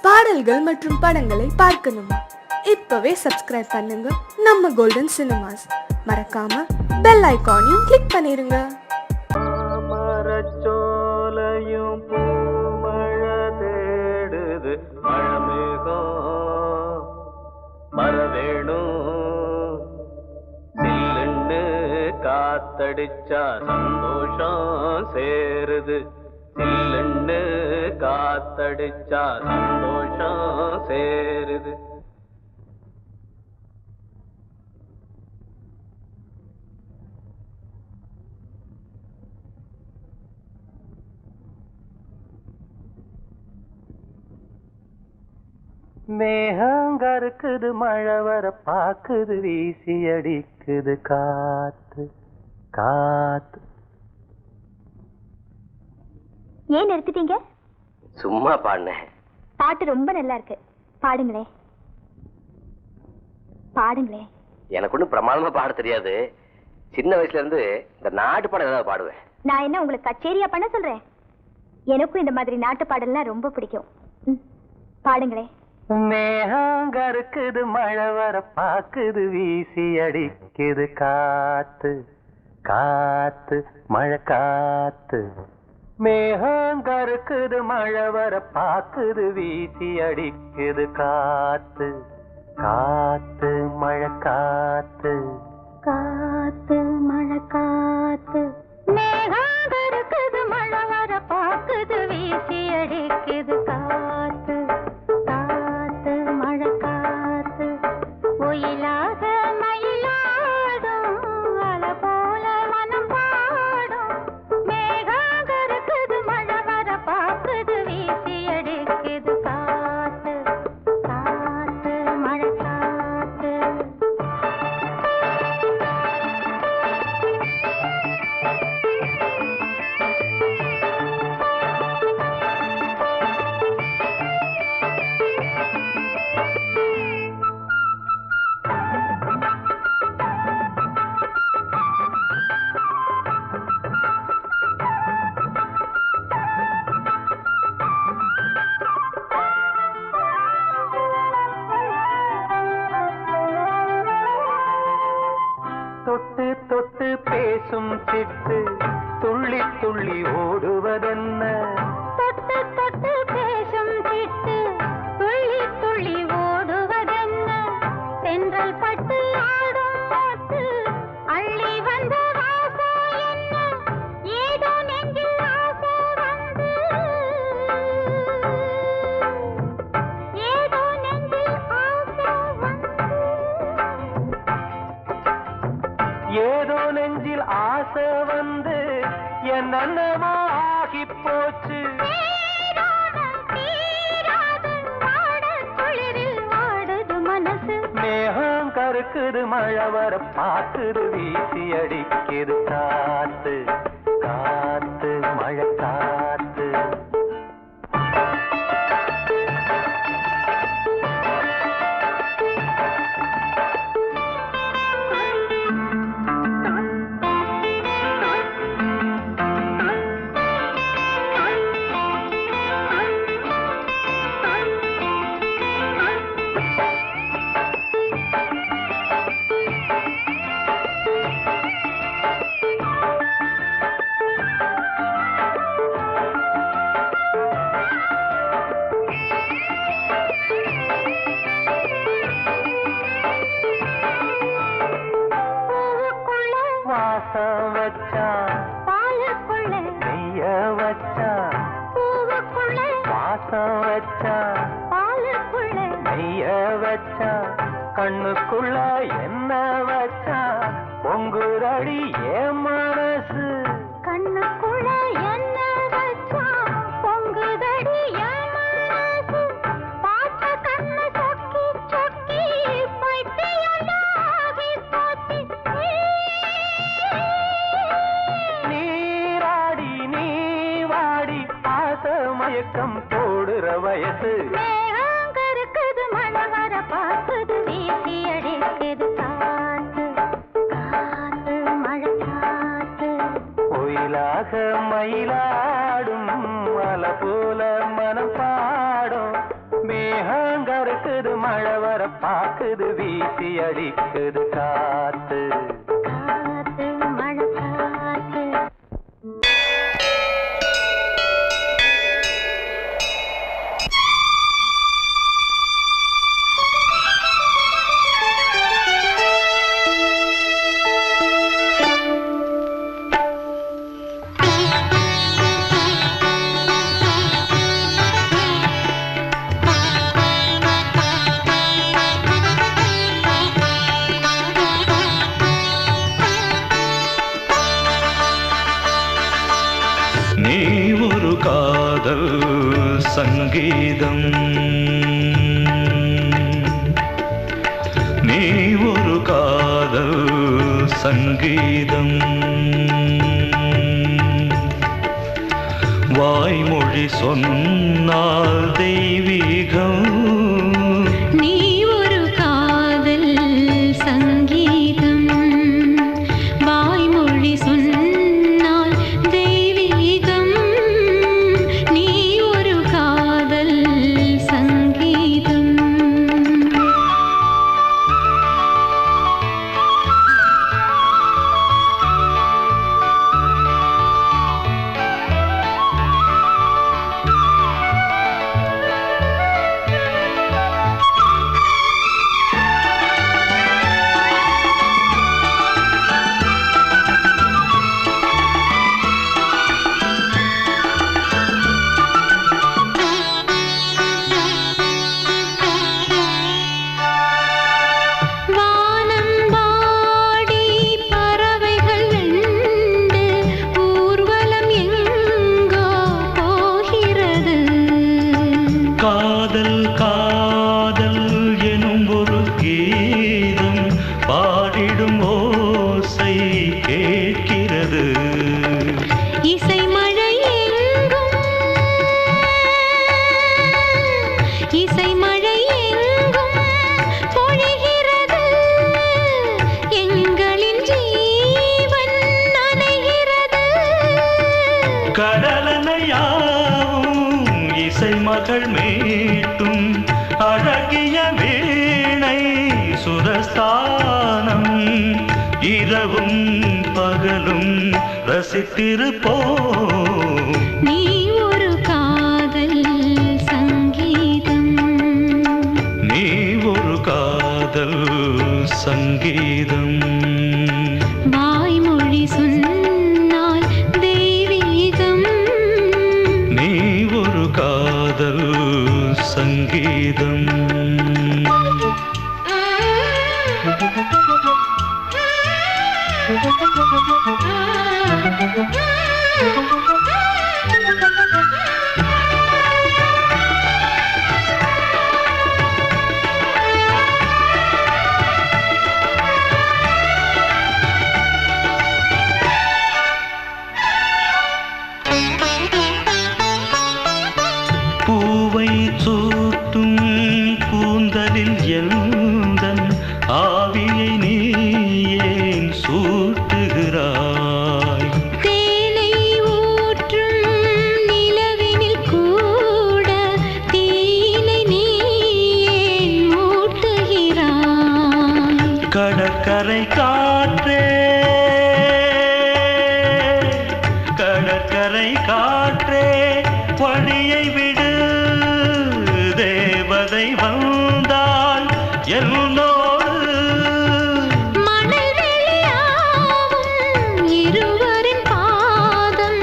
பாடல்கள் மற்றும் படங்களை பார்க்கணுமா? இப்பவே சப்ஸ்கிரைப் பண்ணுங்க நம்ம கோல்டன் சினிமாஸ். மறக்காம பெல் ஐகானையும் கிளிக் பண்ணிருங்க. மரச்சோலையும் பூமழை தேடுது, மழமேகம் வரவேணும். சில்லுன்னு காத்தடிச்சா சந்தோஷம் சேருது, சில்லுன்னு காத்தடிச்சா சந்தோஷம் சேருது. மேகங்கருக்குது, மழை வர பாக்குது, வீசி அடிக்குது காத்து காத்து. ஏன் நிறுத்திட்டீங்க? சும்மா பாடினேன். பாட்டு ரொம்ப நல்லா இருக்கு, பாடுங்களே பாடுங்களே. எனக்கு ஒன்றும் பிரமாதமா பாட தெரியாது. சின்ன வயசுல இருந்து இந்த நாட்டு பாடம் ஏதாவது பாடுவேன். நான் என்ன உங்களுக்கு கச்சேரியா பண்ண சொல்றேன்? எனக்கும் இந்த மாதிரி நாட்டு பாடல்லாம் ரொம்ப பிடிக்கும். பாடுங்களே. மேகங்கருக்குது, மழை வர பாக்குது, வீசி அடிக்குது காத்து காத்து, மழை காத்து. மேகங்கருக்குது, மழை வர பாக்குது, வீசி அடிக்குது காத்து காத்து, மழை காத்து காத்து மழை காத்து. மேகங்கருக்குது, மழை வர பாக்குது, வீசி அடிக்குது காத்து காத்து மழை காத்து. ஒயிலாக மயிலாடும் அலை போல மனம் பாடும். மேகங்கருக்குது, மழை வர பாக்குது, வீசி அடிக்குது காத்து காத்து மழை காத்து. தொட்டு தொட்டு பேசும் சிட்டு துள்ளி துள்ளி ஓடுவதென்ன? தொட்டு தொட்டு பேசும் சிட்டு துள்ளி துள்ளி ஓடுவதென்ன? தென்றல் பட்டு ஆடும் பாட்டு அள்ளி வந்த வாசம் என்ன? ஏதோ நெஞ்சில் ஆசை வந்து, ஏதோ நெஞ்சில் ஆசை வந்து. ஏதோ நெஞ்சில் ஆசை வந்து என்னென்னமோ ஆகி போச்சு. மேகம் கருக்குது, மழை வர பாக்குது, வீசி அடிக்குது காத்து காத்து, மழை காத்து. வாசம் வச்சான் பாலுக்குள்ள நெய்ய வச்சான், பூவுக்குள்ள வாசம் வச்சான் பாலுக்குள்ள நெய்ய வச்சான், கண்ணுக்குள்ள என்ன வச்சான் பொங்குரடி என் மனசு. கண்ணுக்குள்ள என்ன வச்சா பொங்குதடி என் மனசு. பார்த்த கண்ணு சொக்கி சொக்கி பைத்தியமாகி போச்சு. நீராடி நீ வாடி ஆசை மயக்கம் போடுற வயசு. மேகங்கருக்குது, மழை வர பாக்குது, வீசி அடிக்குது காத்து காத்து மழை காத்து. மறுக்குது மழை வர பாக்குது வீசி அடிக்குது காத்து மழை காத்து. நீ ஒரு காதல் சங்கீதம் நீ ஒரு காதல் சங்கீதம் வாய்மொழி சொன்னால் தெய்வீகம் நீ ஒரு காதல் சங்கீதம் வாய்மொழி சொன்னால் தெய்வீகம் நீ ஒரு காதல் சங்கீதம் வானம்பாடி பறவைகள் வெண்டு ஊர்வலம் எங்கோ போகிறது காதல் காதல் எனும் ஒரு கீதம் பாடிடும் ஓசை கேட்கிறது இசை மழை எங்கும் இசை மழை எங்கும் பொழிகிறது எங்களின் ஜீவன் நனைகிறது கடலனையாவும் இசை மகள் மீட்டும் அழகிய வீணை சுரஸ்தானம் இரவும் பகலும் ரசித்திருப்போம் நீ ஒரு காதல் சங்கீதம் நீ ஒரு காதல் சங்கீதம் வாய்மொழி சொன்னால் தெய்வீகம் நீ ஒரு காதல் சங்கீதம் பூவை சூட்டும் கூந்தலில் எந்தன் ஆவியை நீ ஏன் சூட்டுகிறாய் தேனை ஊற்றும் நிலவினில் கூட தீனை நீ ஏன் மூட்டுகிறாய் கடற்கரை காற்றே கடற்கரை காற்றே வழியை விடு தேவதை வந்தால் என்னோடு மணல் வெளியாகும் இருவரின் பாதம்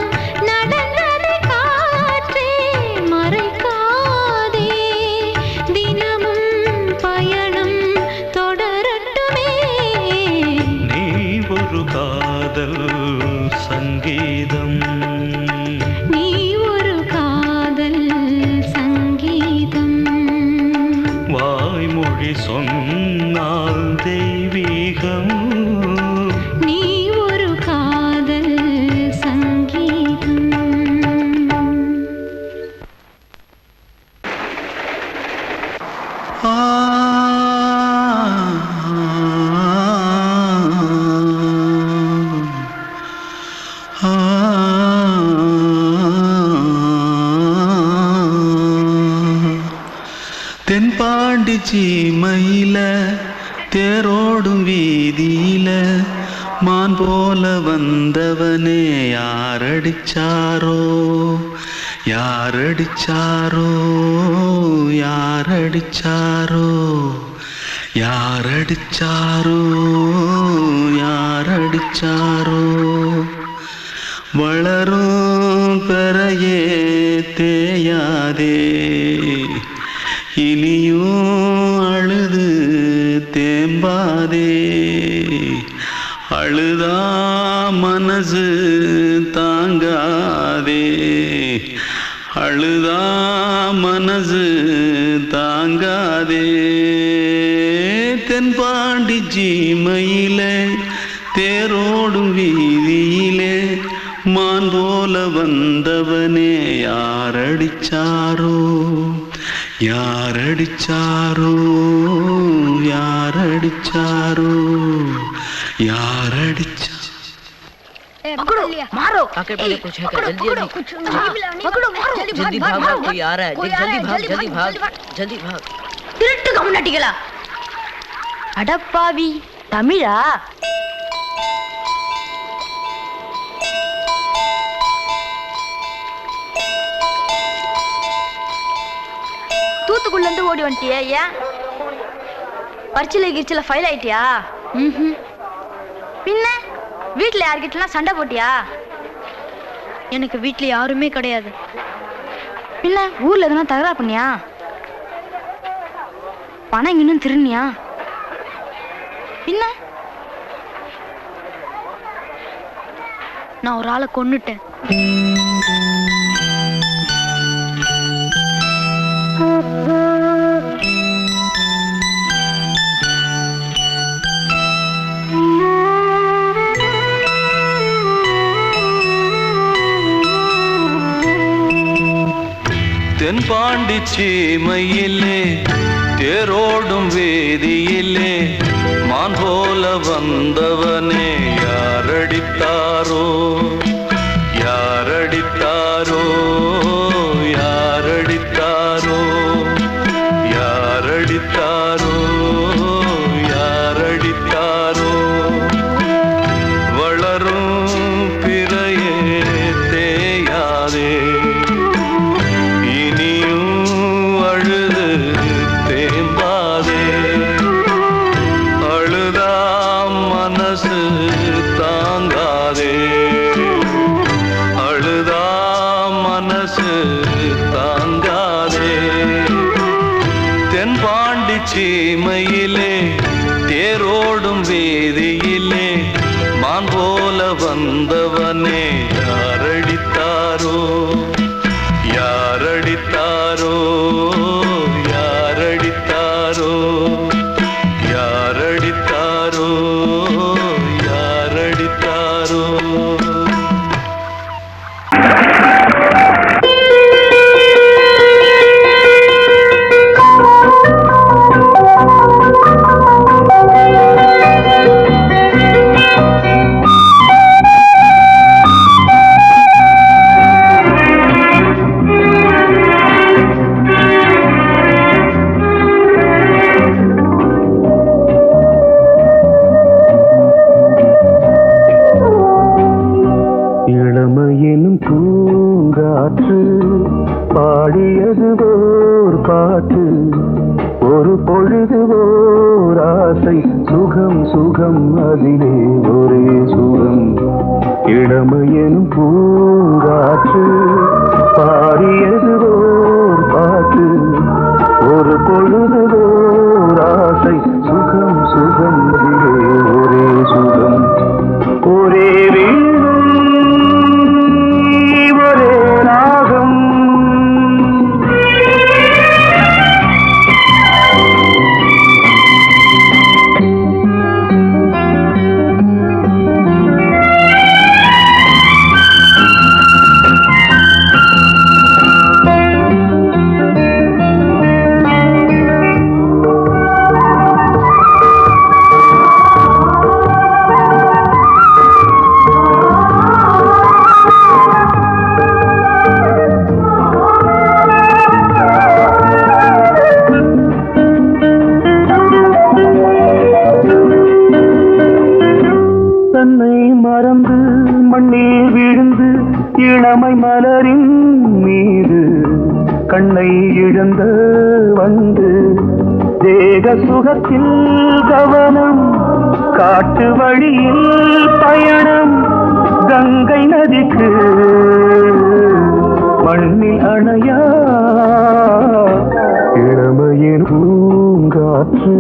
நடந்ததை காற்றே மறைக்காதே தினமும் பயணம் தொடரட்டுமே நீ ஒரு காதல் சங்கீதம் நீ ஒரு காதல் சங்கீதம் வாய்மொழி சொன்னால் தெய்வீகம் நீ ஒரு காதல் சங்கீதம் தென்பாண்டி சீமையில தேரோடும் வீதியில மான் போல வந்தவனே யாரடிச்சாரோ யாரடிச்சாரோ யாரடிச்சாரோ யாரடிச்சாரோ யாரடிச்சாரோ வளரும் பெறையே தேயாதே இனியும் அழுது தேம்பாதே அழுதா மனசு தாங்காதே அழுதா மனசு தாங்காதே தென்பாண்டி சீமையிலே தேரோடும் வீதியிலே மான் போல வந்தவனே யாரடிச்சாரோ யாரடிச்சாரோ யாரடிச்சாரோ யாரடிச்சா मारो आके पहले कुछ है क्या जल्दी जल्दी जल्दी भाग भाग कोई आ रहा है जल्दी भाग जल्दी भाग திருட்டு கம்யூனிட்டிகளா அடப்பாவி தமிழா தூத்துக்குள்ள இருந்து ஓடி வந்துட்டியா ஏன் பரிச்சையில கிரிச்சில ஃபைல் ஆயிட்டியா பின்ன வீட்டுல யார்கிட்டலாம் சண்டை போட்டியா எனக்கு வீட்டுல யாருமே கிடையாது பின்ன ஊர்ல எதுனா தகராறு பண்ணியா பணம் இன்னும் திருநியா பின்ன நான் ஒரு ஆளை கொன்னுட்டேன் தென்பாண்டி சீமையிலே தேரோடும் வேதியிலே மான் போல வந்தவனே யாரடித்தாரோ யாரடித்தாரோ யாரடித்தாரோ யாரடித்தாரோ யாரடித்தாரோ வளரும் பிறையே தேயாதே சீமையிலே தேரோடும் வேதியிலே மான் போல வந்தவனே யாரடித்தாரோ யாரடித்தாரோ யாரடித்தாரோ யாரடித்தாரோ யாரடித்தாரோ இளமையெனும் பூங்காற்று பாடியது ஓர் பாட்டு ஒரு பொழுது ஓர் ஆசை சுகம் சுகம் அதிலே ஒரே சுகம் இளமையெனும் பூங்காற்று பாடியது ஓர் பாட்டு ஒரு பொழுது ஓர் ஆசை சுகம் சுகம் அதிலே ஒரே சுகம் ஒரே மலரின் மீது கண்ணை இழந்த வந்து தேக சுகத்தில் கவனம் காட்டு வழியில் பயணம் கங்கை நதிக்கு மண்ணில் அணையா இளமையின் பூங்காற்று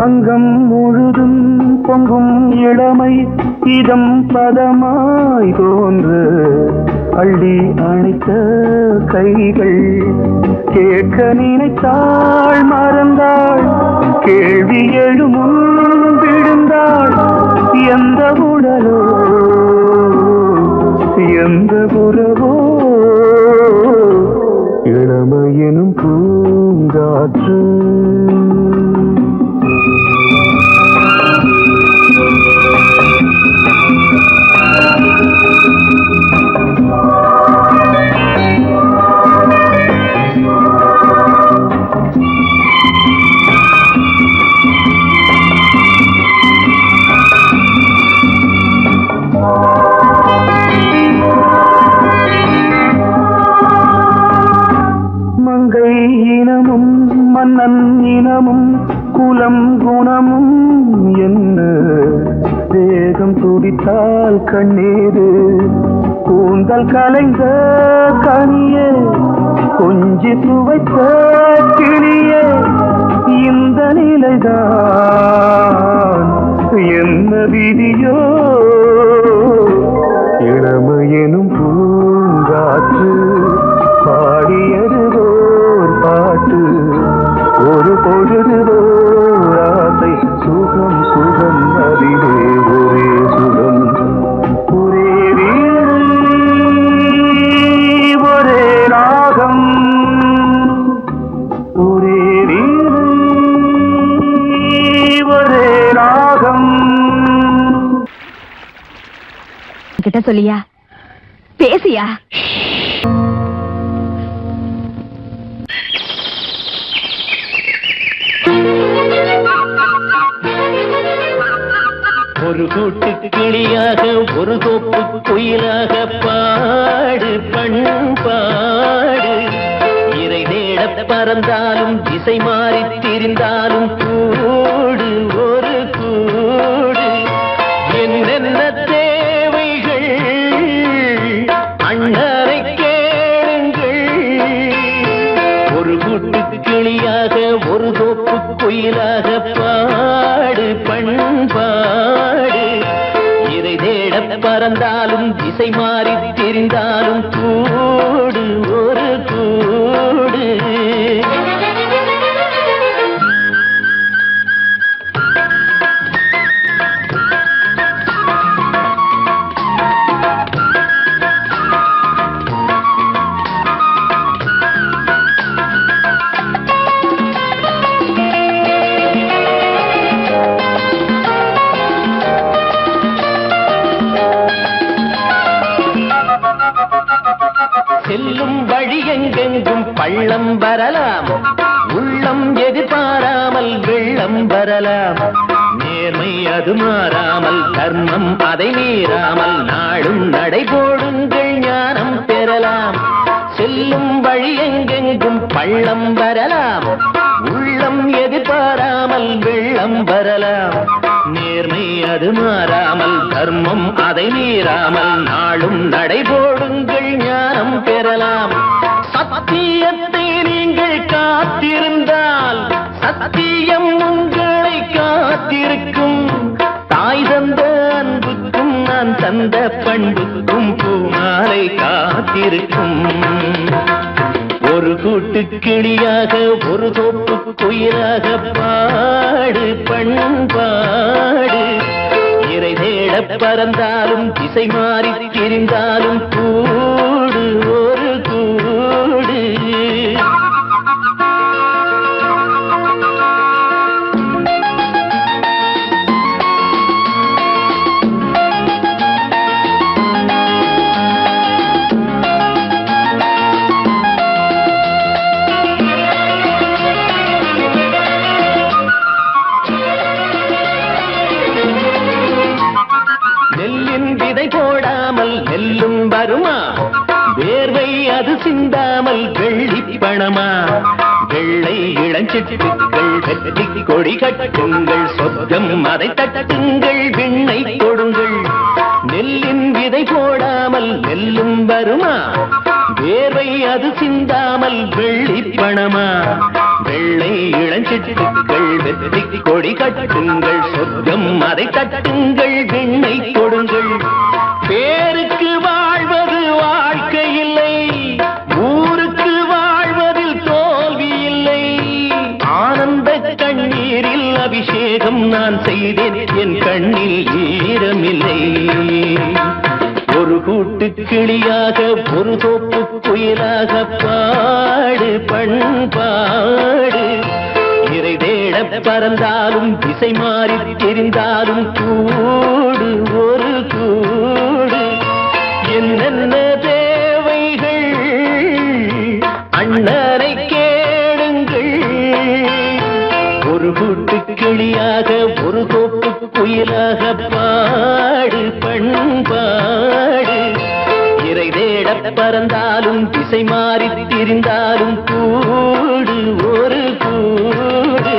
அங்கம் முழுதும் பொங்கும் இளமை இதம் பதமாய் தோன்று அள்ளி அணைத்த கைகள் கேட்க நினைத்தாள் மறந்தாள் கேள்வி எழுமுன் விழுந்தாள் எந்த உடலோ எந்த உறவோ இளமையெனும் பூங்காற்று மங்கை இனமும் மன்னன் இனமும் குலம் குணமும் என்ன தேகம் துடித்தால் கண்ணீரு கூந்தல் கலைந்த கனியே கொஞ்சி சுவைத்த கிளியே இந்த நிலைதான் என்ன விதியோ இளமையெனும் பூங்காற்று பாடியதுவோர் பாட்டு ஒரு பொழுதுவோர் ஆசை சுகம் சுகம் அதிலே ஒரே சுகம் ஒரே வீடு ஒரே ராகம் ஒரே வீடு ஒரே ராகம் கிட்ட சொல்லியா பேசியா ஒரு கூட்டு கிளியாக ஒரு தோப்பு குயிலாக பாடு பண்பாடு இறை தேட பறந்தாலும் திசை மாறி திரிந்தாலும் கூடு ஒரு கூடு என்னென்ன தேவைகள் அண்ணரை கேளுங்கள் ஒரு கூட்டு கிளியாக ஒரு தோப்பு குயிலாக பாடு பண்பாடு இதை தேட பறந்தாலும் திசை மாறி திரிந்தாலும் கூடு ஒரு கூடு செல்லும் வழி எங்கெங்கும் பள்ளம் வரலாம் உள்ளம் எதிர்பாராமல் வெள்ளம் வரலாம் நேர்மை அது மாறாமல் தர்மம் அதை மீறாமல் நாடும் நடைபோடுங்கள் ஞானம் பெறலாம் செல்லும் வழி எங்கெங்கும் பள்ளம் வரலாம் உள்ளம் எதிர்பாராமல் வெள்ளம் வரலாம் நேர்மை அது மாறாமல் தர்மம் அதை மீறாமல் நாளும் நடைபோடுங்கள் ஞானம் பெறலாம் சத்தியத்தை நீங்கள் காத்திருந்தால் சத்தியம் உங்களை காத்திருக்கும் தாய் தந்த அன்புக்கும் நான் தந்த பண்புக்கும் பூமாலை காத்திருக்கும் ஒரு கூட்டு கிளியாக ஒரு தோப்பு குயிலாக பாடு பண்பாடு இறை தேட பறந்தாலும் திசை மாறி திரிந்தாலும் கூடு ஒரு கூடு விதை போடாமல் நெல்லும் வருமா வேர்வை அது சிந்தாமல் வெள்ளி பணமா வெள்ளை இளஞ்சிட்டுக்கள் வெற்றி கொடி கட்டுங்கள் சொர்க்கம் அதை தட்டுங்கள் விண்ணை கொடுங்கள் நெல்லின் விதை போடாமல் நெல்லும் வருமா வேர்வை அது சிந்தாமல் வெள்ளி பணமா வெள்ளை இளஞ்சிட்டுக்கள் வெற்றி கொடி கட்டுங்கள் சொர்க்கம் அதை தட்டுங்கள் விண்ணை கொடுங்கள் பேருக்கு வாழ்வது வாழ்க்கை இல்லை ஊருக்கு வாழ்வதில் தோல்வி இல்லை ஆனந்த கண்ணீரில் அபிஷேகம் நான் செய்தேன் என் கண்ணில் ஈரமில்லை ஒரு கூட்டு கிளியாக ஒரு தோப்பு குயிலாக பாடு பண்பாடு இறை தேட பறந்தாலும் திசை மாறி தெரிந்தாலும் கூடு ஒரு கூடு என்னென்ன தேவைகள் அண்ணனை கேளுங்கள் ஒரு கூட்டு கிளியாக ஒரு தோப்பு குயிலாக பாடு பண்பாடு இறை தேட பறந்தாலும் திசை மாறி திரிந்தாலும் கூடு ஒரு கூடு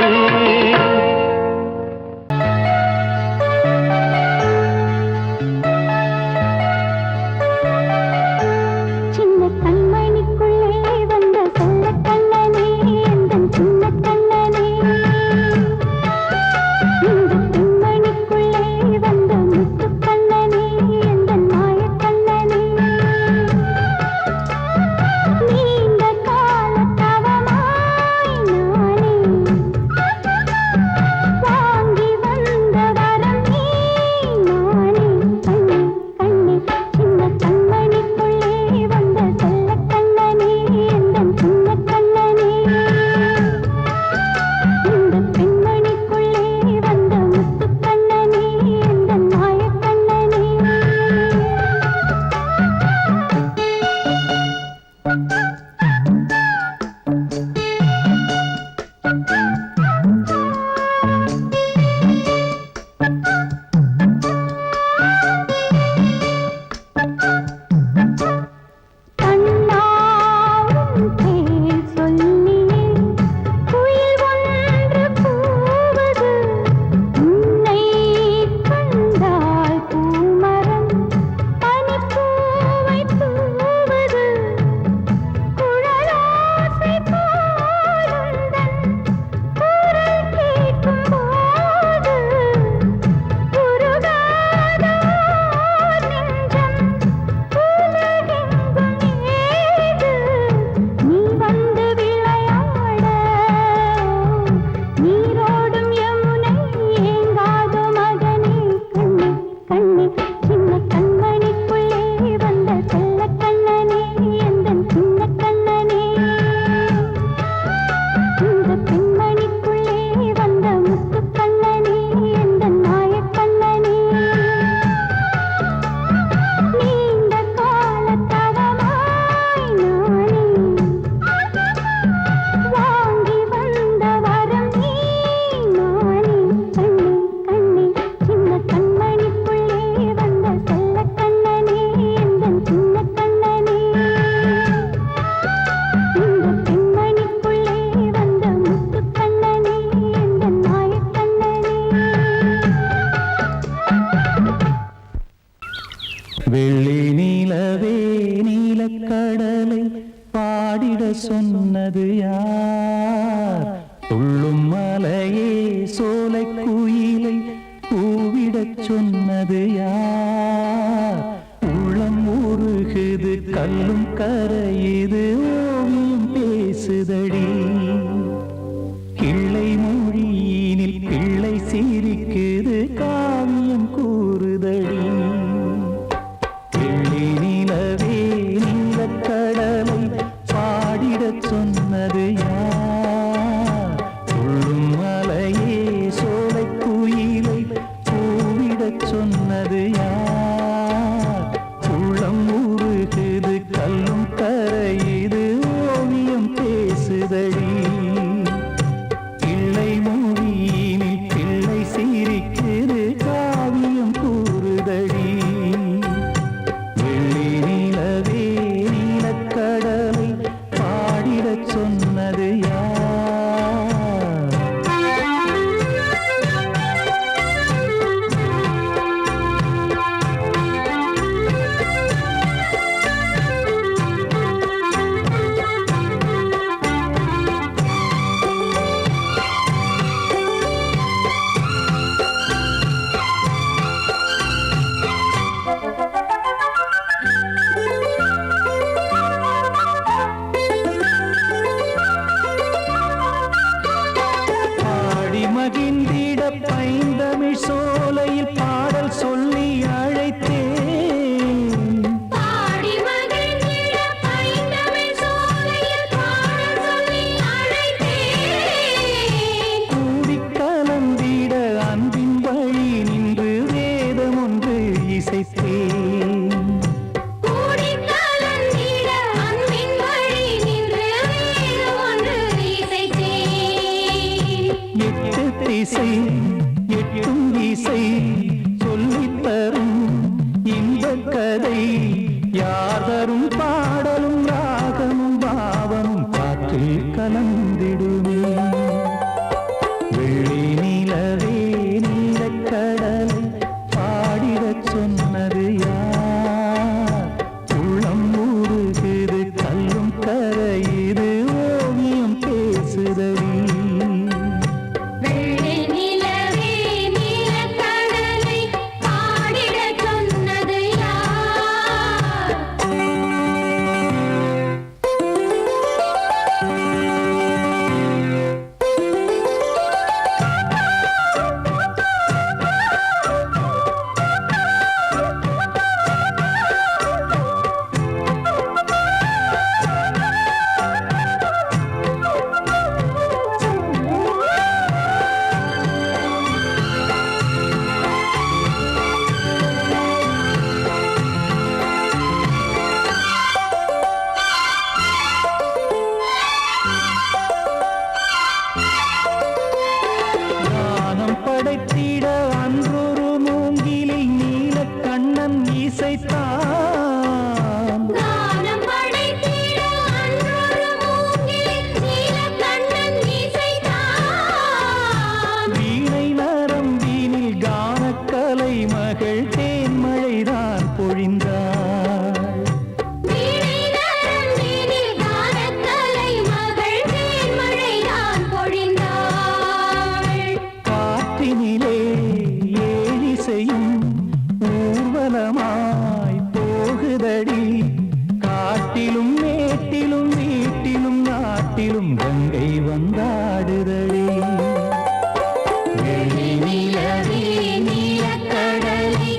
வெள்ளி நீலவே நீலக்கடலை பாடிட சொன்னது யார் துள்ளும் மலையே சோலை குயிலை கூவிடச் சொன்னது யார் உள்ளம் உருகுது கல்லும் கரையுது ஓவியம் பேசுதடி கிள்ளை மொழியினில் பிள்ளை சிரிக்குது காவியம் கூறுதடி வெள்ளி நிலவே நீலக்கடலை பாடிடச் சொன்னது யார் துள்ளும் மலையே சோலை குயிலை கூவிடச் சொன்னது யார் உள்ளம் உருகுது கல்லும் கரையுது ஓவியம் பேசுதடி பிள்ளை மொழியினில் பிள்ளை சிரிக்குது காவியம் கூறுதடி இசைத்தேன். கூடி கலந்திட அன்பின் வழி நின்று வேறு ஒன்று இசைத்தேன். எட்டு திசை எட்டும் இசை சொல்லித் தரும் இன்பக் கதை யார் தரும் பாடலும் ராகமும் பாவமும் காற்றில் கலந்திடுமே. வெள்ளி நிலவே நீலக்கடலை பாடிடச் சொன்னது யார்? உள்ளம் ஊறுகிறது கல்லும் கரையுது ஓவியம் பேசுதடி. வெள்ளை நிலவே நீலக்கடலை பாடிடச் சொன்னது யார்? ஞானம் படைத்திட அன்றொரு மூங்கிலில் நீலக்கண்ணன் இசைத்தான். கானம் படைத்திட அன்றொரு மூங்கிலில் நீலக்கண்ணன் இசைத்தான். வீணை நரம்பினில் கானக்கலை மகள் தேன்மழைதான் பொழிந்தாள். வீணை நரம்பினில் கானக்கலை மகள் தேன்மழைதான் பொழிந்தாள். காற்றினிலே ஏழிசையும் ஊர்வலமாய் போகுதடி. காட்டிலும் மேட்டிலும் வீட்டிலும் நாட்டிலும் கங்கை வந்தாடுதடி. வெள்ளி நிலவே நீலக்கடலை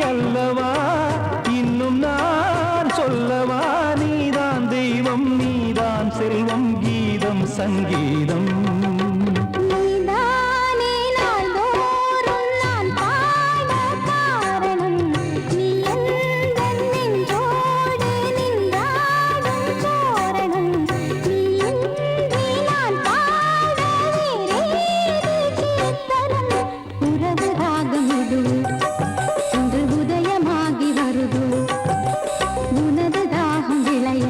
அல்லவா இன்னும் நான் சொல்லவா நீதான் தெய்வம் நீதான் செல்வம் கீதம் சங்கீதம் நீதானே நாள்தோறும் நான் பாட காரணம் நீ எந்தன் நெஞ்சோடு நின்றாடும் தோரணம் நீ இன்றி நான் பாட வேறேது கீர்த்தனம் உறவு ராகம் இது இன்று உதயமாகி வருது உனது தாகம் விளைய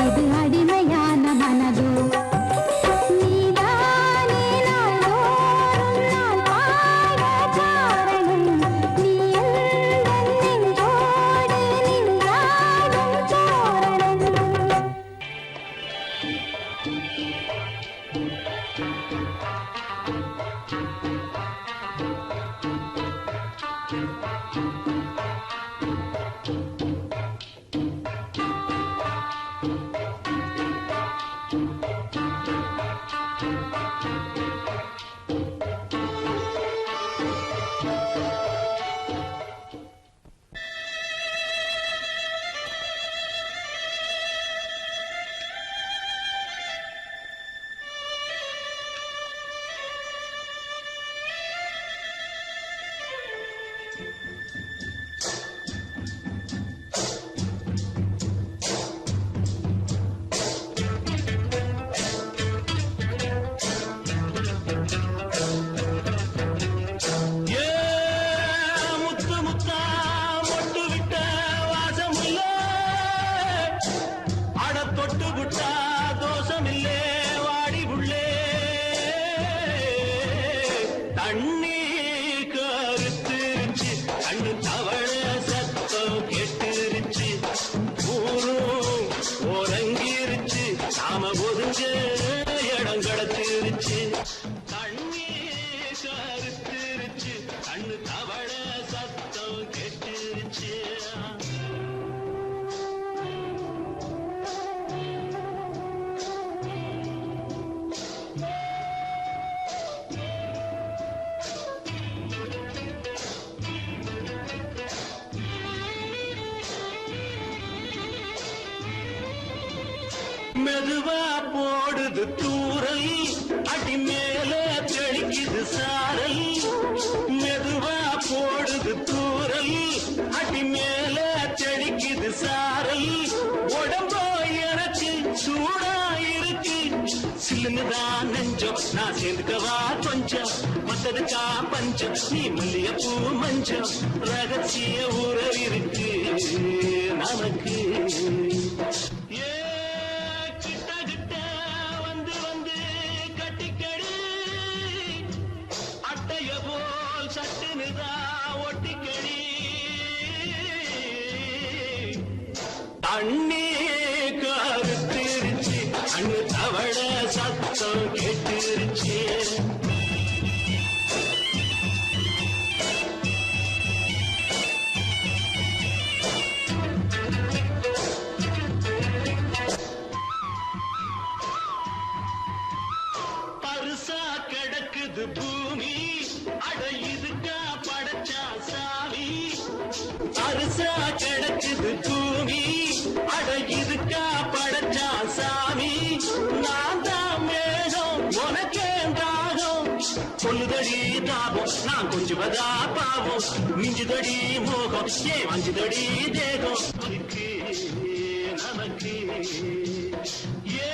இது அடிமையான மனதோ நீதானே நாள்தோறும் நான் பாட காரணம் நீ எந்தன் நெஞ்சோடு நின்றாடும் தோரணம் முத்து முத்தா மொட்டு விட்ட வாசமில்ல அட தொட்டு விட்டா தோஷமில்லே வாடி உள்ளே தண்ணி கருத்துருச்சு கண்ணு தவள சத்தம் கேட்டுருச்சு ஊரும் உறங்கிருச்சு நாம ஒதுங்க இடம் கடத்திருச்சு தண்ணி கருத்துருச்சு கண்ணு தவள சத்தம் கேட்டுருச்சு மெதுவா போடுது தூரல் அடி மேல தெளிக்குது சாரல் மெதுவா போடுது தூரல் அடி மேல தெளிக்குது சாரல் உடம்போ எனக்கு சூடா இருக்கு சில்லுன்னுதான் நெஞ்சம் நான் சேர்ந்துக்கவா கொஞ்சம் மத்ததுக்கா பஞ்சம் நீ மல்லிகைப்பூ மஞ்சம் ரகசிய உறவு இருக்கு நமக்கு கிட்ட கிட்ட வந்து வந்து கட்டிக்கடி அட்டைய போல் சட்டுனுதா ஒட்டிக்கடி தண்ணி கருத்திருச்சு அண்ணு தவள சத்தம் கேட்டுருச்சு பருசா கிடக்குது பூமி அட இதுக்கா படைச்சா சாமி பருசா கிடக்குது பூமி அட இதுக்கா படைச்சா சாமி நான் தான் மேகம் உனக்கே தாகம் சொல்லுதடி தாபம் நான் கொஞ்சுவதா பாவம் மிஞ்சுதடி மோகம் ஏ வஞ்சுதடி தேகம் நமக்கு ஏ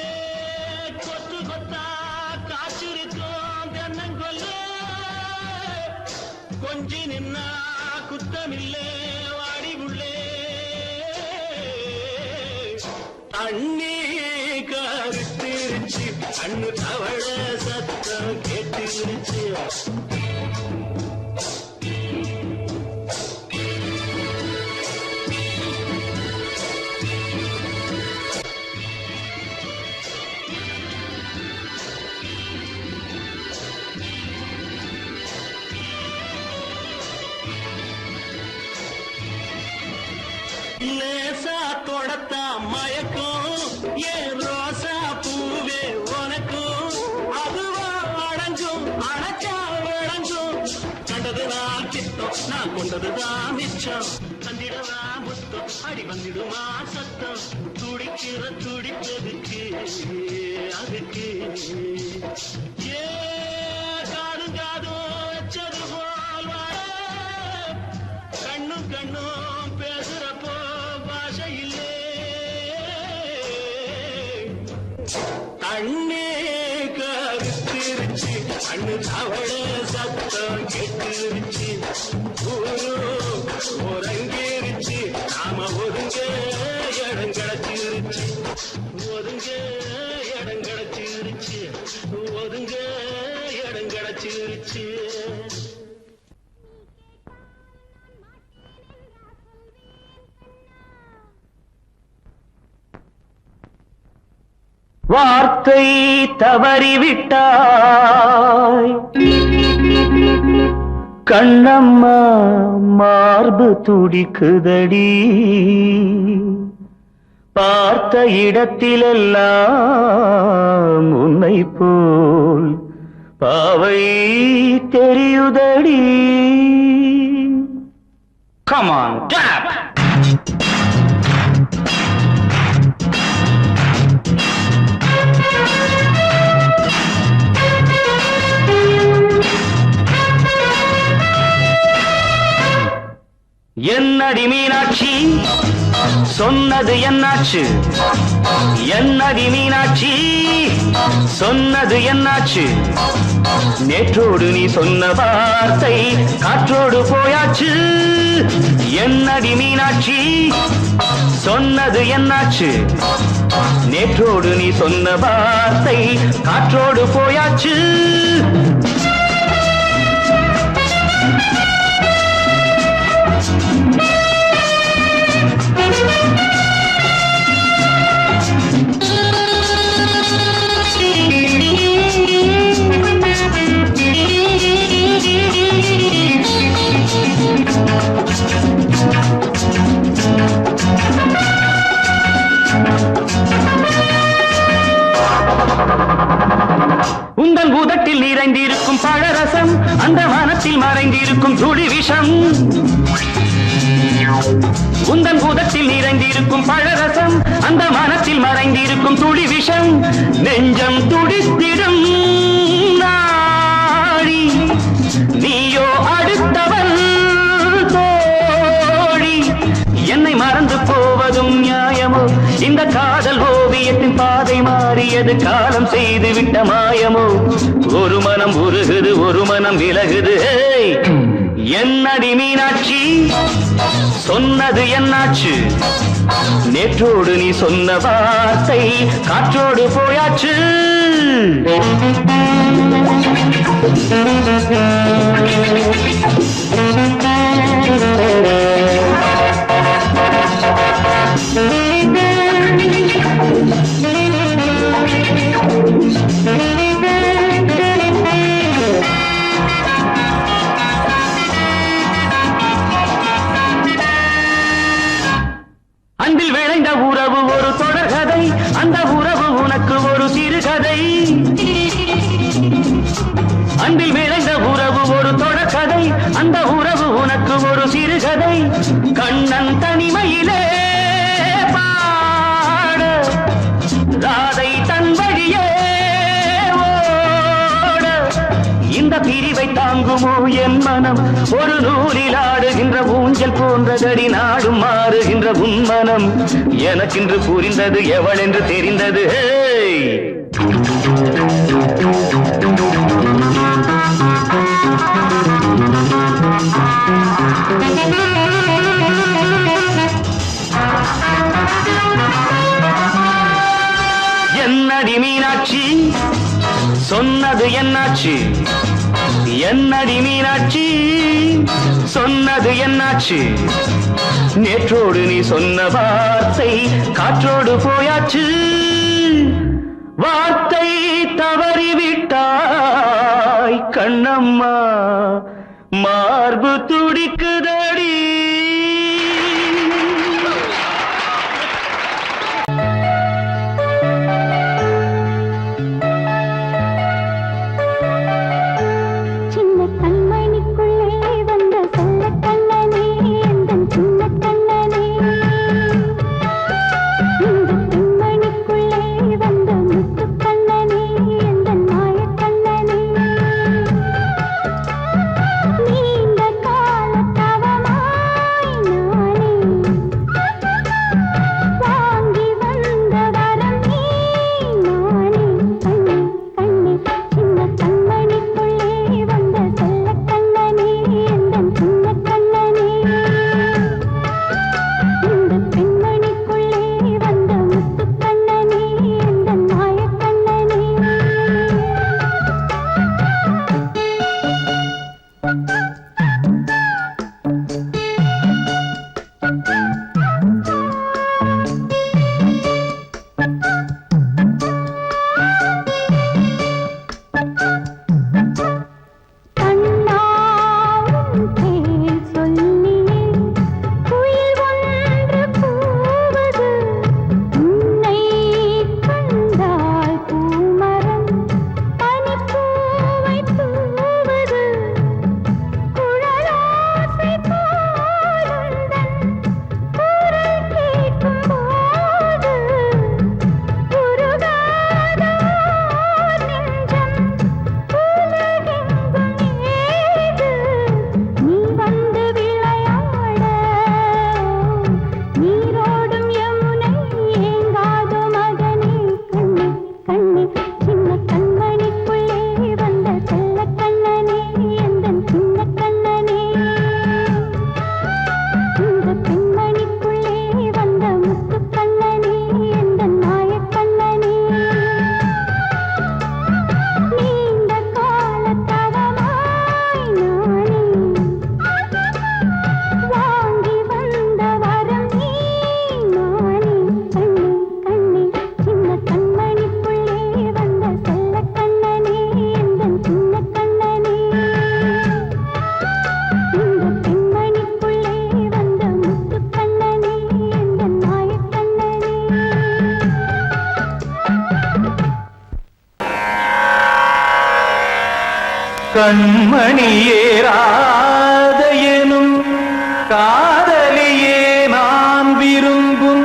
கொத்து கொத்தா காற்றிருக்கோம் தென்னங்கொல்ல கொஞ்சி நின்னா குத்தமில்லே வாடி உள்ளே தண்ணி கருத்திருச்சு கண்ணு தவள சத்தம் கேட்டுருச்சு லேசா தொடத்தா மயக்கும் ஏன் ரோசா பூவே உனக்கும் அதுவா அடங்கும் அடைச்சா விளங்கும் கண்டதுதான் சித்தம் நான் கொண்டதுதான் மிச்சம் தந்திடவா முத்தம் அடி வந்திடுமா சத்தம் துடிக்கிற துடிப்பதுக்கு அதுக்கு ஏ காதும் காதும் வச்சது போல் வாழ கண்ணும் கண்ணும் பேசுறப்போ பாஷை இல்லே கண்ணே கருத்திருச்சு கண்ணு தவள சத்தம் கெட்டுருச்சு ஊரு ஒரங்கிருச்சு நாம ஒதுங்க இடம் கிடைச்சிருச்சு ஒதுங்க இடம் கிடைச்சிருச்சு ஒதுங்க இடம் கிடைச்சிருச்சு வார்த்தை தவறிவிட்டாய் கண்ணம்மா மார்பு துடிக்குதடி பார்த்த இடத்திலெல்லாம் உன்னை போல் பாவை தெரியுதடி. Come on, clap! என்னடி மீனாட்சி சொன்னது என்னாச்சு? என்னடி மீனாட்சி சொன்னது என்னாச்சு? நேற்றோடு நீ சொன்ன வார்த்தை காற்றோடு போயாச்சு. என்னடி மீனாட்சி சொன்னது என்னாச்சு? நேற்றோடு நீ சொன்ன வார்த்தை காற்றோடு போயாச்சு. உந்தன் பூதத்தில் நிறைந்திருக்கும் பழரசம் அந்த வானத்தில் மறைந்திருக்கும் துளி விஷம். உந்தன் பூதத்தில் நிறைந்திருக்கும் பழரசம் அந்த வானத்தில் மறைந்திருக்கும் துளி விஷம். நெஞ்சம் துடித்திடும் நாடி நீயோ அடுத்தவள் தோழி. என்னை மறந்து போவதும் நியாயமோ? இந்த காதல் ஓவியத்தின் பாதை மாறியது காலம் செய்து விட்ட மாயமோ? ஒரு மனம் உருகுது ஒரு மனம் விலகுது. என்னடி மீனாட்சி சொன்னது என்னாச்சு? நேற்றோடு நீ சொன்ன வார்த்தை காற்றோடு போயாச்சு. அன்பில் விளைந்த உறவு ஒரு தொடர்கதை, அந்த உறவு உனக்கு ஒரு சிறுகதை. அன்பில் விளைந்த உறவு ஒரு தொடர்கதை, அந்த உறவு உனக்கு ஒரு சிறுகதை. கண்ணன் தனிமையிலே பாட ராதை தன் வழியே ஓட. இந்த பிரிவை தாங்குமோ என் மனம்? ஒரு நூலில் ஆடுகின்ற ஊஞ்சல் போன்றதடி நாடும் மாறுகின்ற உன்மனம். எனக்கென்று புரிந்தது எவள் என்று தெரிந்தது. என்னடி மீனாட்சி சொன்னது என்னாச்சு? என்னடி மீனாட்சி சொன்னது என்னாச்சு? நேற்றோடு நீ சொன்ன வார்த்தை காற்றோடு போயாச்சு. வார்த்தை தவறிவிட்டாய் கண்ணம்மா மார்பு துடிக்குதடி. சின்ன கண்மணிக்குள்ளே கண்மணியேராத எனும் காதலியே நான் விரும்பும்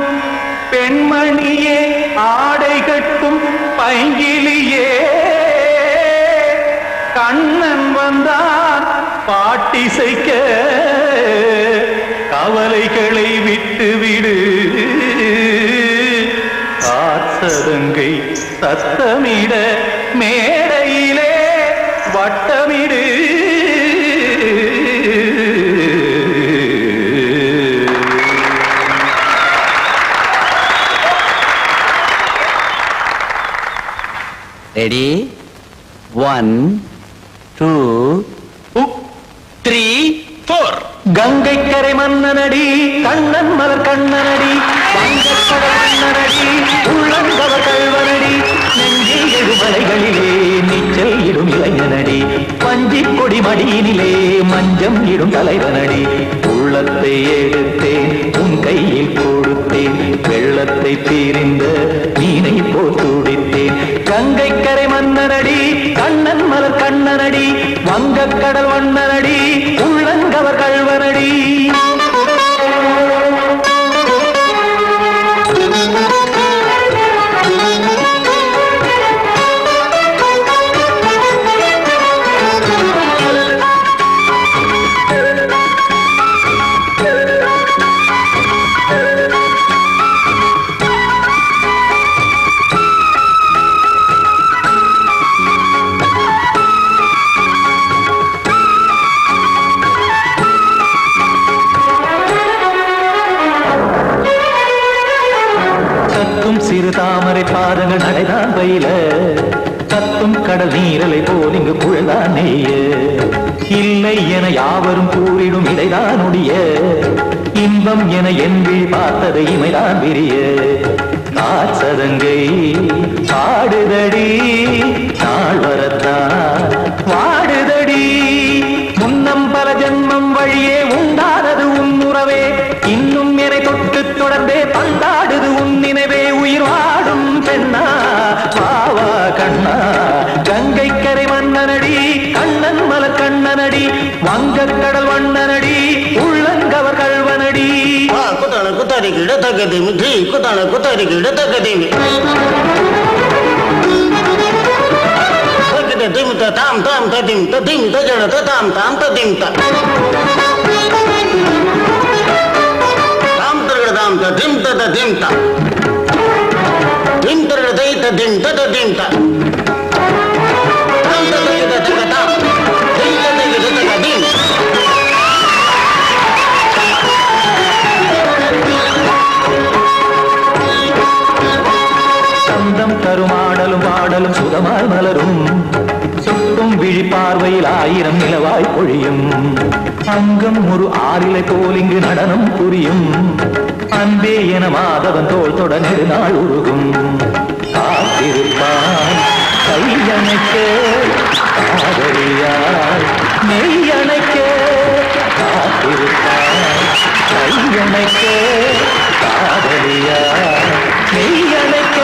பெண்மணியே ஆடை கட்டும் பைங்கிலியே கண்ணன் வந்தான் பாட்டிசைக்க கவலைகளை விட்டுவிடு காத்ததங்கை சத்தமிட மேடையிலே வட்டமிடு ரெடி 1 2 3 4 கங்கை கரை மன்னனடி கண்ணன் மலர் கண்ணனடி வங்கக்கடல் மன்னனடி உள்ளங்கவ கல்வனடி நெஞ்சில் எழுமலைகளிலே நீச்சல் இடும் இளைஞனடி பஞ்சி கொடி மடியினிலே மஞ்சம் இடும் தலைவனடி உள்ளத்தை எடுத்தேன் உன் கையில் கொடுத்தேன் வெள்ளத்தை தீரிந்த மீனை போல் துடித்தேன் கங்கை கரை மன்னனடி கண்ணன் மலர் கண்ணனடி வங்கக்கடல் வண்ணனடி உள்ளங்கவர் கல்வனடி சிறு தாமரை பாதங்கள் நடைதான் பயில கத்தும் கடல் நீரலை போல் இங்கு குழல்தான் நெய்ய இல்லை என யாவரும் கூறிடும் இடைதான் உடைய இன்பம் என என்பி பார்த்தது இமைதான் விரிய காசதங்கை பாடுதடி நாள் வரத்தான் வாடுதடி முன்னம் பல ஜன்மம் வழியே உண்டானது உன் உறவே இன்னும் என்னை தொட்டு தொடர்ந்தே பந்தாடுது உன் நினைவே உயிர் வாடும் பெண்ணா பாவா கண்ணா கங்கை கரை மன்னனடி கண்ணன் மலர் கண்ணனடி வங்கக்கடல் வண்ணனடி உள்ளங்கவர் கல்வனடி குத்தான குத்தாரிக்கு இடத்தக்கதேமி தி குத்தான குத்தாரிக்கு இடத்தக்கதேமி திமுத்த தாம் தாம் ததிம் ததிம் தஜட தாம் தாம் ததிம் தாம் தரகட தாம் ததிம் ததிம் தாம் திம் தரகட தை ததிம் ததிம் தாம் தாம் ததிம் ததிம் தாம் திம் ததிம் ததிம் சந்தம் கருமாடலும் பாடலும் சுகமாய் மலரும் சுட்டும் விழி பார்வையில் ஆயிரம் நிலவாய் பொழியும் அங்கம் ஒரு ஆறிலை போல் இங்கு நடனம் புரியும் அன்பே என மாதவன் தோள் தொட நெடுநாள் உருகும் காத்திருப்பான் கையணைக்க காதலியார் மெய்யணைக்க காத்திருப்பான் கையணைக்க காதலியார் மெய்யணைக்க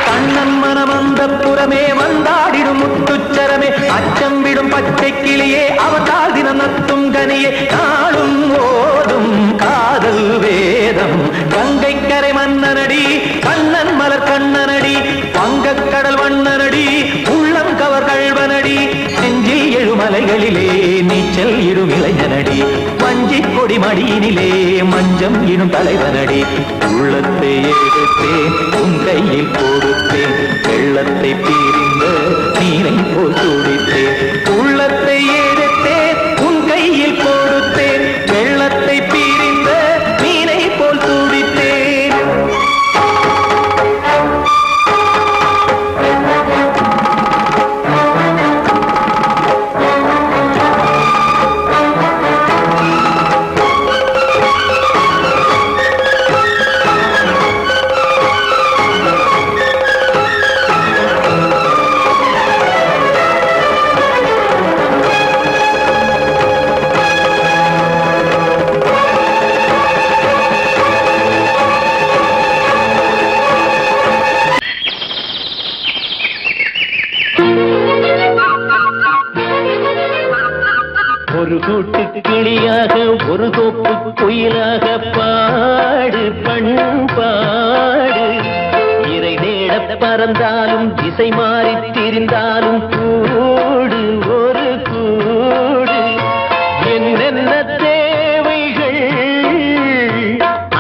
கண்ணன் மனமந்த புறமே வந்தாடிடும் முத்துச்சரமே அச்சம் விடும் பச்சை கிளியே அவதால் தினம் நத்தும் கனியே நாளும் ஓதும் காதல் வேதம் கங்கை கரை மன்னனடி கண்ணன் மலர் கண்ணனடி வங்கக்கடல் வண்ணனடி உள்ளம் கவர் கல்வனடி நெஞ்சில் எழுமலைகளிலே நீச்சல் இடும் இளைஞனடி வஞ்சி கொடி மடியினிலே மஞ்சம் இடும் தலைவனடி உள்ளத்தை எடுத்தேன் உன் கையில் கொடுத்தேன் வெள்ளத்தை பீரிந்த நீரை போல் துடித்தேன் உள்ளத்தை எடுத்தேன் உன் கையில் கொடுத்தேன் வெள்ளத்தை பீரிந்த நீரை போல் துடித்தேன் குயிலாக பாடு பண்பாடு இறை தேட பறந்தாலும் திசை மாறி திரிந்தாலும் கூடு ஒரு கூடு என்னென்ன தேவைகள்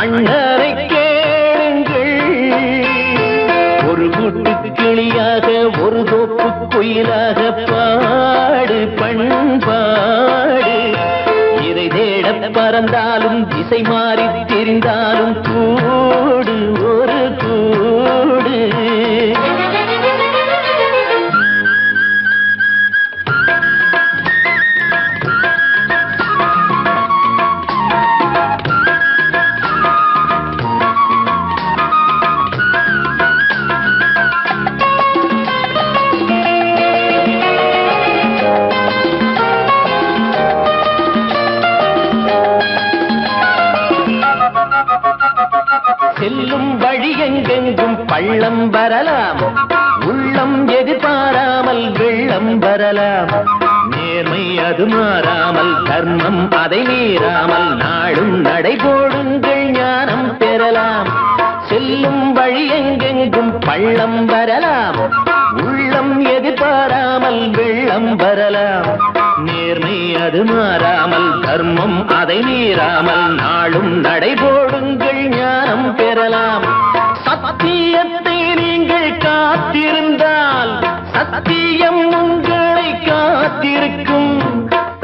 அண்ணரை கேளுங்கள் ஒரு கூட்டு கிளியாக ஒரு தோப்பு குயிலாக பாடு பண்பாடு இதை தேட பறந்தாலும் திசை மாறி திரிந்தாலும் கூடு ஒரு கூடு செல்லும் வழி எங்கெங்கும் பள்ளம் வரலாம் உள்ளம் எதிர்பாராமல் வெள்ளம் வரலாம் நேர்மை அது மாறாமல் தர்மம் அதை மீறாமல் நாடும் நடைபோடுங்கள் ஞானம் பெறலாம் செல்லும் வழி எங்கெங்கும் பள்ளம் வரலாம் உள்ளம் எதிர்பாராமல் வெள்ளம் வரலாம் நேர்மை அது மாறாமல் தர்மம் அதை மீறாமல் நாளும் நடைபோடுங்கள் ஞானம் பெறலாம் சத்தியத்தை நீங்கள் காத்திருந்தால் சத்தியம் உங்களை காத்திருக்கும்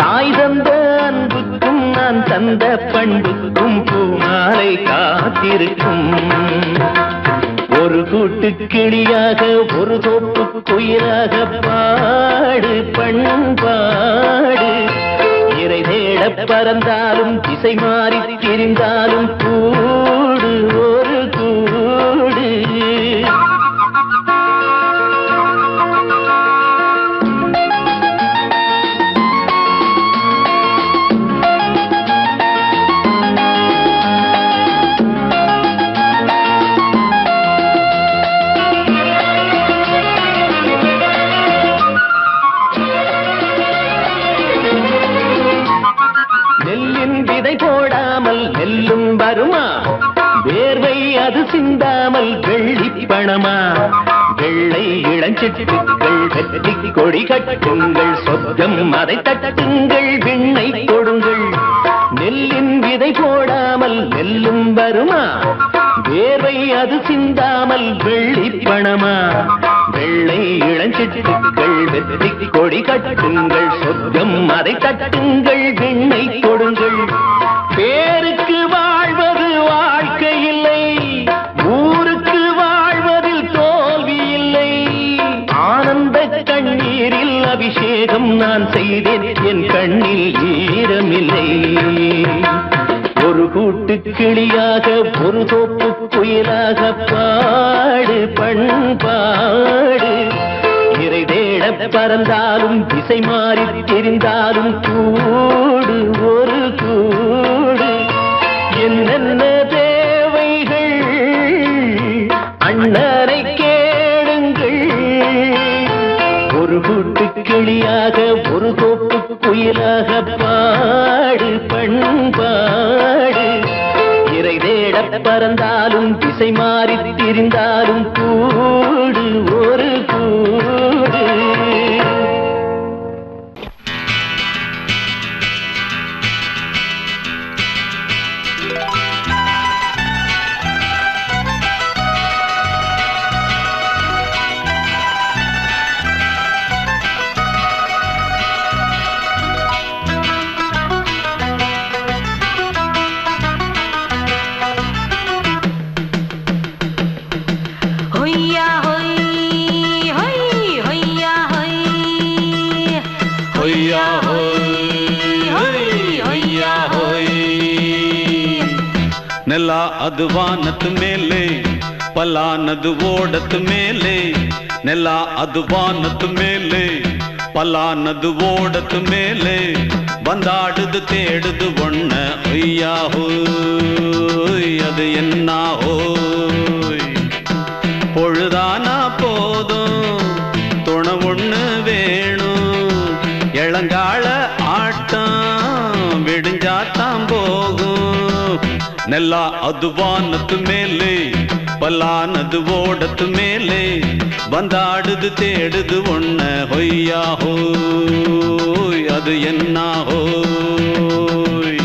தாய் தந்த அன்புக்கும் நான் தந்த பண்புக்கும் பூமாலை காத்திருக்கும் ஒரு கூட்டு கிளியாக ஒரு தோப்பு குயிலாக பாடு பண்பாடு இறை தேட பறந்தாலும் திசை மாறி திரிந்தாலும் கூடு ஒரு கூடு போடாமல் நெல்லும் வருமா வேர்வை அது சிந்தாமல் வெள்ளி பணமா வெள்ளை இளஞ்சிட்டுக்கள் வெற்றி கொடி கட்டுங்கள் சொர்க்கம் அதை தட்டுங்கள் விண்ணை கொடுங்கள் நெல்லின் விதை போடாமல் நெல்லும் வருமா வேர்வை அது சிந்தாமல் வெள்ளி பணமா வெள்ளை இளஞ்சிட்டுக்கள் வெற்றி கொடி கட்டுங்கள் சொர்க்கம் அதை தட்டுங்கள் விண்ணை கொடுங்கள் பேருக்கு வாழ்வது வாழ்க்கை இல்லை ஊருக்கு வாழ்வதில் தோல்வி இல்லை ஆனந்த கண்ணீரில் அபிஷேகம் நான் செய்தேன் என் கண்ணில் ஈரமில்லை ஒரு கூட்டு கிளியாக ஒரு தோப்பு குயிலாக பாடு பண்பாடு இறை தேட பறந்தாலும் திசை மாறி தெரிந்தாலும் கூடு ஒரு கூடு என்னென்ன தேவைகள் அண்ணரை கேளுங்கள் ஒரு கூட்டு கிளியாக ஒரு தோப்பு குயிலாக பாடு பண்பாடு இறை தேட பறந்தாலும் திசை மாறி திரிந்தாலும் கூடு ஒரு கூடு ನೆಲ ಅದು ವಾನದ ಮೇಲೆ ಪಲಾನದು ಓಡದ ಮೇಲೆ ನೆಲ ಅದು ವಾನದ ಮೇಲೆ ಪಲಾನದು ಓಡದ ಮೇಲೆ ಬಂದಾಡುದು தேடுது ஒண்ண ஐயா ஹோய் அது என்ன ஹோய் பொழுதானா போதும் துணை ஒண்ணு வேணும் இளங்கால ஆட்டம் விடிஞ்சாத்தான் போகும் ನೆಲ ಅದು ವಾನದ ಮೇಲೆ பலானது ஓடத்து மேலே வந்தாடுது தேடுது ஒன்ன ஹொய்யா ஹோய் அது என்ன ஹோய்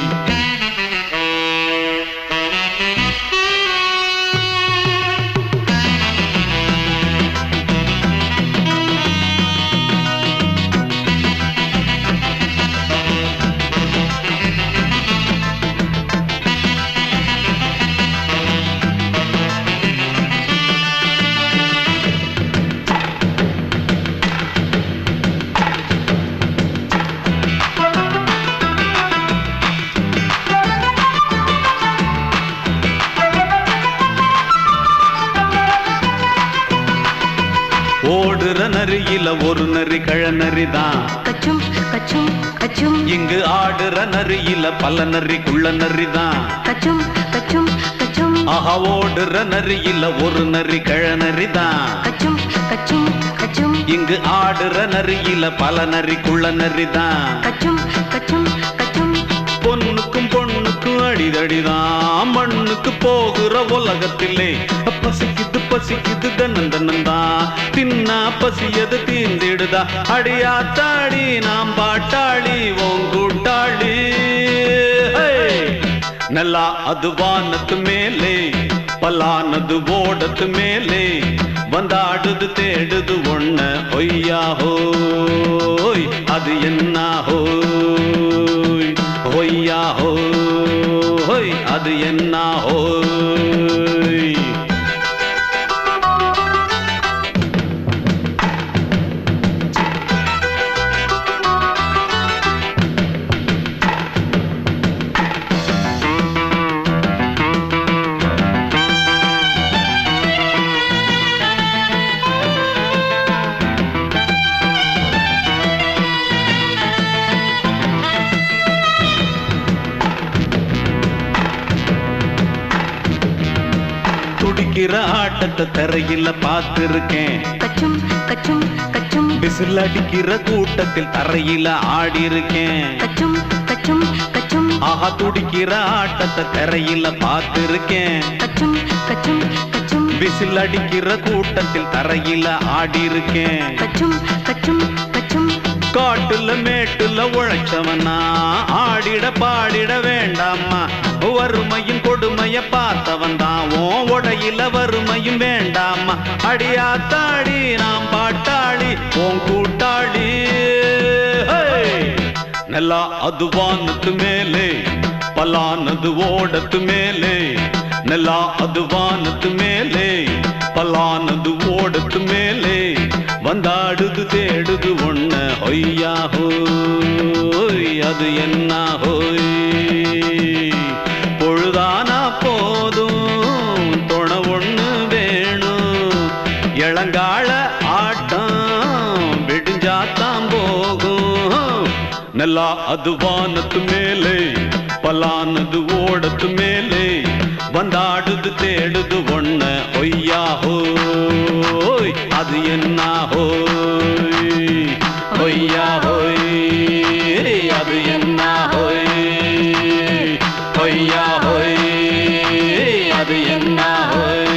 ஓடுற நரியில ஒரு நரி கழநரிதான் கச்சும் கச்சும் கச்சும் இங்கு ஆடுற நரியில பல நரி குள்ள நரிதான் கச்சும் கச்சும் கச்சும் ஆஹா ஓடுற நரியில ஒரு நரி கழநரிதான் கச்சும் கச்சும் கச்சும் இங்கு ஆடுற நரியில பல நரி குள்ள நரிதான் கச்சும் கச்சும் கச்சும் பொண்ணுக்கும் பொண்ணுக்கும் அடிதடிதான் மண்ணுக்கு போகிற உலகத்திலே பசிக்குது பசிக்குது தன்னந்தனந்தான் தின்னா பசியது தீந்திடுதா அடியாத்தாடி நாம் பாட்டாளி ஓங்கூட்டாளி நல்லா அது வானத்து மேலே பலானது ஓடத்து மேலே வந்தாடுது தேடுது ஒண்ண ஒய்யா ஹோய் அது என்ன ஹோய் ஒய்யா ஹோய் அது என்ன ஹோய் துடிக்கிற ஆட்டத்தை தரையில பார்த்திருக்கேன் கச்சும் கச்சும் கச்சும் விசில் அடிக்கிற கூட்டத்தில் தரையில ஆடி இருக்கேன் கச்சும் கச்சும் கச்சும் ஆஹா துடிக்கிற ஆட்டத்தை தரையில பார்த்திருக்கேன் கச்சும் கச்சும் கச்சும் விசில் அடிக்கிற கூட்டத்தில் தரையில ஆடி இருக்கேன் கச்சும் கச்சும் கச்சும் காட்டுல மேட்டுல உழைச்சவனா ஆடிட பாடிட வேண்டாமா வறுமையின் கொடுமைய பார்த்தவன் தான் உடையில வறுமையும் வேண்டாமா அடியாத்தாடி நாம் பாட்டாளி ஓன் கூட்டாளி நல்லா அது வானத்து மேலே பலானது ஓடத்து மேலே நல்லா அது வானத்து மேலே பலானது ஓடத்து மேலே வந்தாடுது தேடுது ஒண்ண ஒய்யா ஹோய் அது என்ன ஹோய் பொழுதானா போதும் துணை ஒண்ணு வேணும் இளங்கால ஆட்டம் விடிஞ்சாத்தான் போகும் நல்லா அது வானத்து மேலே பலானது ஓடத்து மேலே வந்தாடுது தேடுது ஒண்ண ஒய்யா ஹோய் அது என்ன ஹோய் ஒய்யா ஹோய் அது என்ன ஹோய் ஒய்யா ஹோய் அது என்ன ஹோய்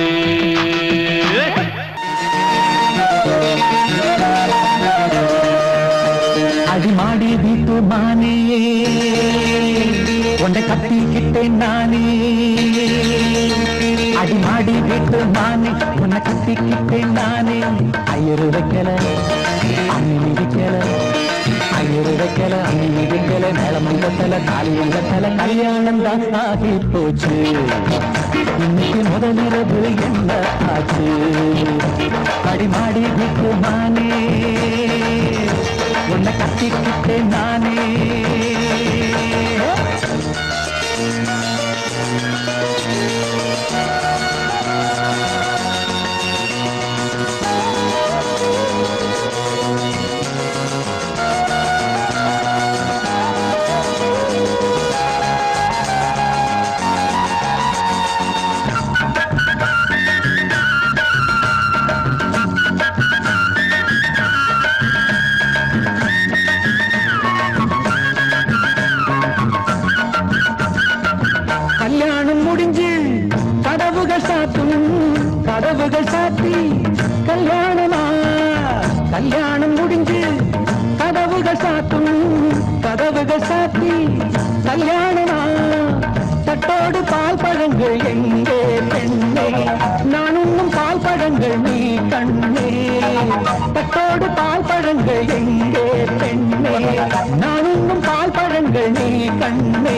அடிமாடி வீட்டு மானியே உன்னை கட்டிக்கிட்டேன் நானே அடிமாடி வீட்டு மானே உன்னை கட்டிக்கிட்டேன் நானே ஐயரு வைக்கல அம்மி மிதிக்கல ஐயரு வைக்கல அம்மி மிதிக்கல மேளமங்கத்தல தாலியங்கத்தல கல்யாணம் தான் ஆகி போச்சு இன்னைக்கு முதலிரவு என்ன ஆச்சு அடிமாடி வீட்டு மானே உன்னை கட்டிக்கிட்டேன் நானே கல்யாணம் தட்டோடு பால் பழங்கள் எங்கே பெண்ணே நான் உண்ணும் பால் பழங்கள் நீ கண்ணே தட்டோடு பால் பழங்கள் எங்கே பெண்ணே நான் உண்ணும் பால் பழங்கள் நீ கண்ணே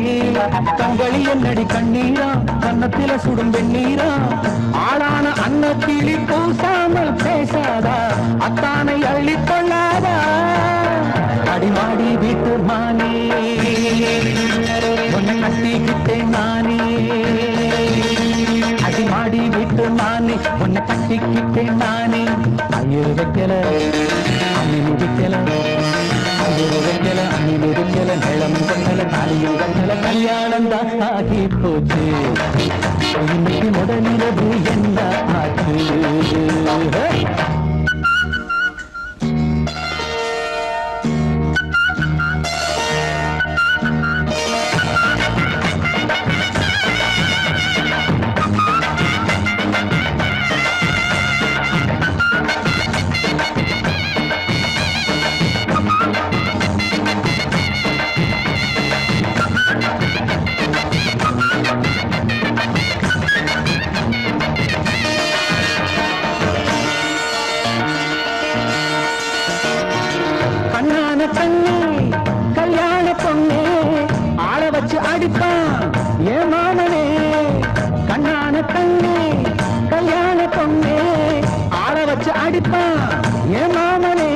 கண்களி என்னடி கண்ணீரா கன்னத்தில சுடும் வெண்ணீரா ஆளான அன்னத்திலி பூசாமல் பேசாதா அத்தானை அள்ளிக் கொள்ளாதா அடிமாடி வீட்டு மானே உன்னை கட்டிக்கிட்டேன் நானே அடிமாடி வீட்டு மானே உன்னை கட்டிக்கிட்டேன் நானே ஐயர் வைக்கல அம்மினு வைக்கல ஐயர் வைக்கல அம்மினு வைக்கல நிலம் கொண்டல தாலியும் கண்டல கல்யாணம் தான் ஆகி போச்சு இன்னைக்கு முதலிரவு என்ன ஆச்சு கல்யாண பொண்ணே ஆள வச்சு அடிப்பான் ஏ மாமனே கண்ணான கண்ணே கல்யாண பொண்ணே ஆள வச்சு அடிப்பான் ஏ மாமனே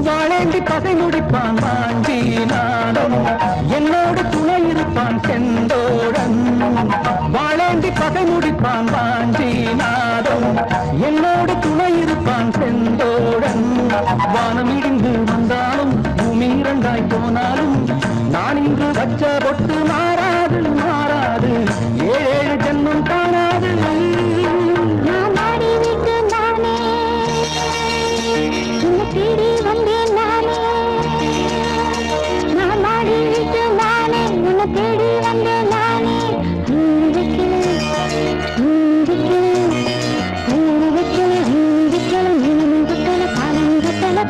வாழேண்டி பகை முடிப்பான் வாஞ்சி நாடம் என்னோடு துணை இருப்பான் செந்தோடன் வாழேண்டி பகை முடிப்பான் வாஞ்சி நாடம் என்னோடு துணை இருப்பான் செந்தோடன் வானம் இடிந்து வந்தாலும் பூமி இரண்டாய் போனாலும் நான் இங்கு வச்ச பொட்டு மாறாது மாறாது ஏழு ஜென்மம் காணாது நான் மாடி விட்டு நானே உன்னை தேடி வந்தேன் நானே நான் மாடி விட்டு நானே உன்னை தேடி வந்தேன் நானே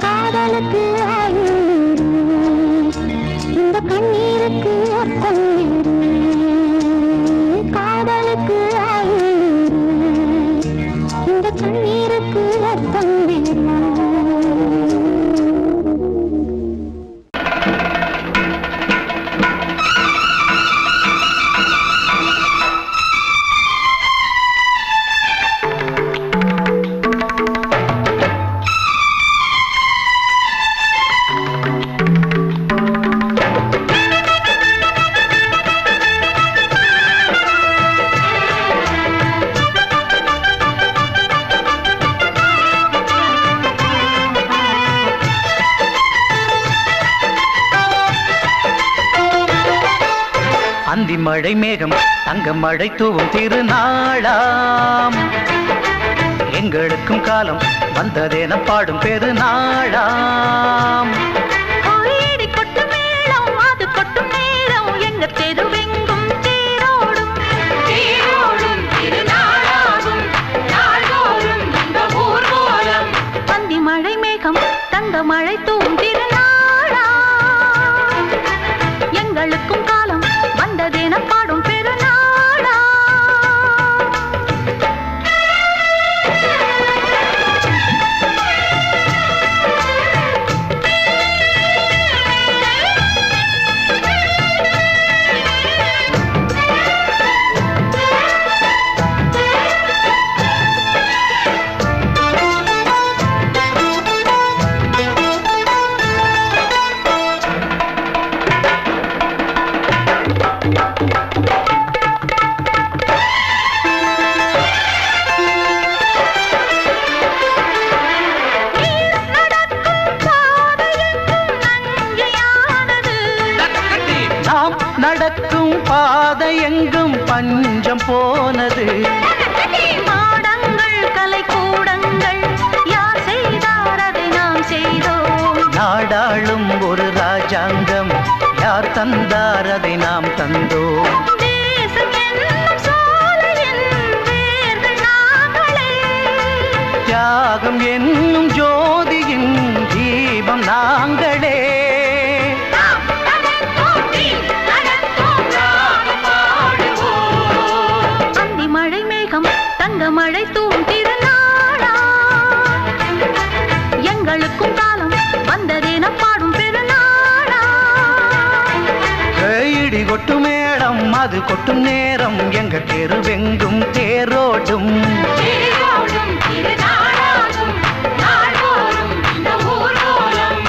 காதலுக்கு இந்த கண்ணீருக்கு அர்த்தம் காதலுக்கு இந்த கண்ணீருக்கு அர்த்தம் அந்தி மழை மேகம் தங்க மழை தூவும் திருநாளாம் எங்களுக்கும் காலம் வந்ததென பாடும் பெருநாளாம் கொட்டும் மேளம் அது கொட்டும் நேரம் எங்க தெருவெங்கும் தேரோடும் தேரோடும் திருநாளாகும் நாள்தோறும் இந்த ஊர்வலம் அந்தி மழை மேகம் தங்க மழை தூவும் திருநாளா எங்களுக்கும் காலம் வந்ததென பாடும் பெருநாளா நடக்கும் பாதை எங்கும் பஞ்சம் போனது மாடங்கள் கலை கூடங்கள் யார் செய்தார் அதை நாம் செய்தோம் நாடாளும் ஒரு ராஜாங்கம் யார் தந்தார் அதை நாம் தந்தோம் தேசம் என்னும் சோலையின் வேர்கள் நாங்களே தியாகம் என்னும் ஜோதியின் தீபம் நாங்களே நாம் நடந்தோம் ராகம் பாடுவோம் தங்கமழை தூவும் திருநாளா எங்களுக்கும் காலம் வந்ததென பாடும் பெருநாளா இடி கொட்டு மேடம் அது கொட்டும் நேரம் எங்க தெருவெங்கும் தேரோடும் திருநாளாகும் நாள்தோறும் இந்த ஊர்வலம்.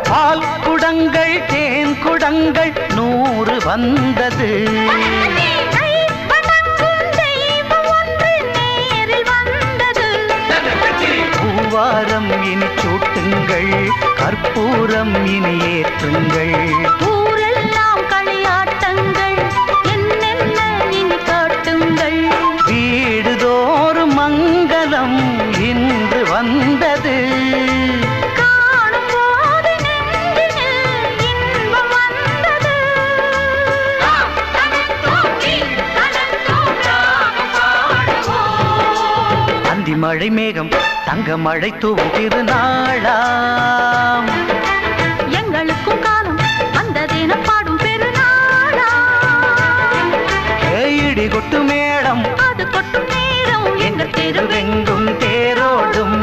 பால் குடங்கள் தேன் குடங்கள் 100 வந்தது பூவாரம் இனி சூட்டுங்கள் கற்பூரம் இனி ஏற்றுங்கள் ஊரெல்லாம் களியாட்டங்கள் என்னென்ன இனி காட்டுங்கள் வீடுதோறும் மங்களம் இன்று வந்தது காணும் போது நெஞ்சினில் இன்பம் வந்தது அந்தி மழை மேகம் தங்க மழை தூவும் திருநாளாம் எங்களுக்கும் காலம் வந்ததென பாடும் பெருநாளா இடி கொட்டு மேடம் அது கொட்டும் நேரம் எங்கள் தெருவெங்கும் தேரோடும்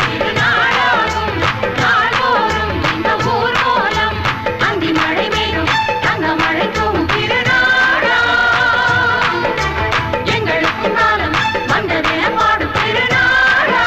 திருநாளாகும் நாள்தோறும் இந்த ஊர்வலம். அந்தி மழை மேகம் தங்க மழை தூவும் திருநாளா எங்களுக்கும் காலம் வந்ததென பாடும் பெருநாளா.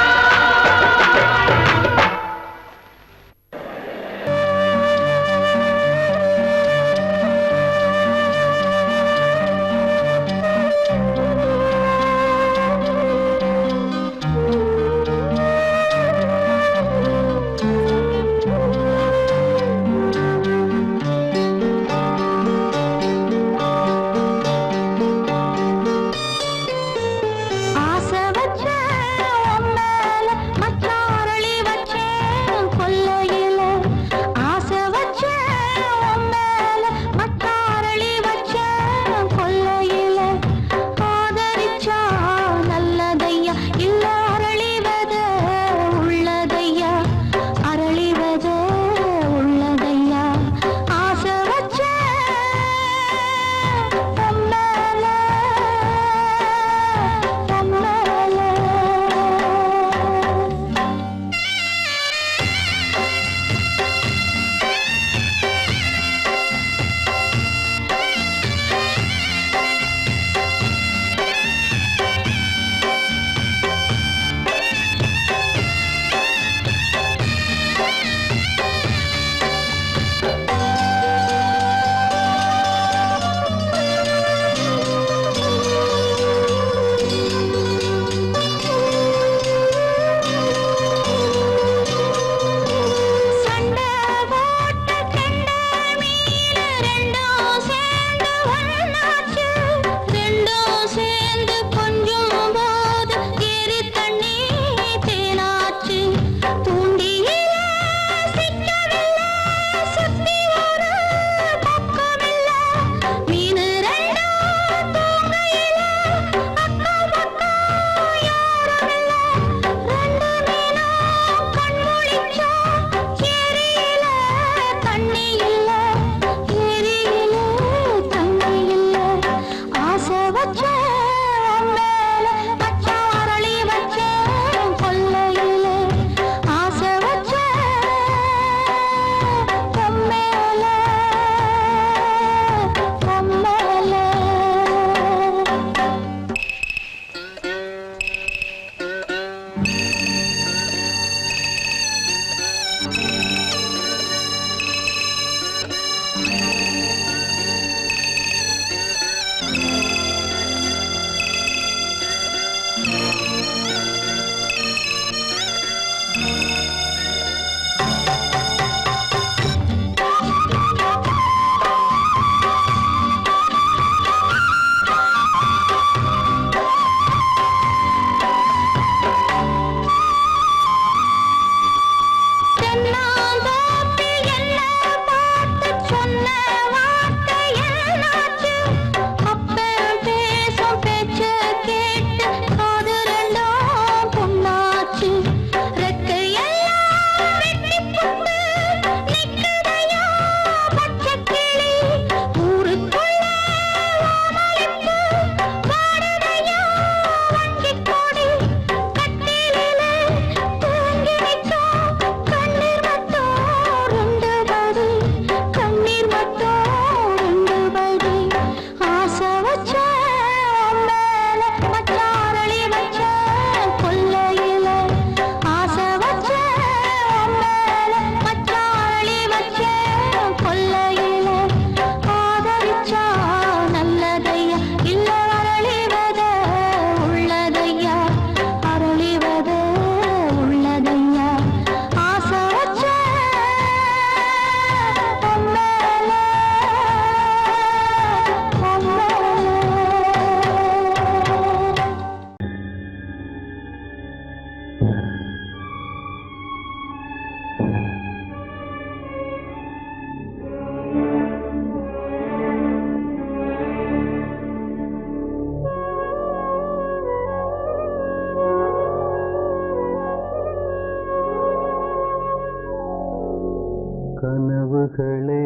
கனவுகளே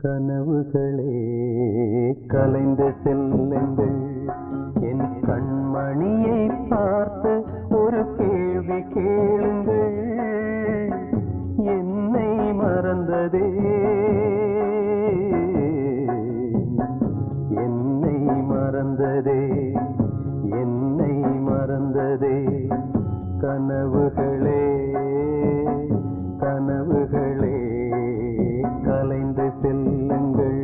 கனவுகளே கலைந்து செல்லுங்கள் என் கண்மணியை பார்த்து ஒரு கேள்வி கேளுங்கள் என்னை மறந்ததே என்னை மறந்ததே என்னை மறந்ததே கனவுகளே கனவுகளே கலைந்து செல்லுங்கள்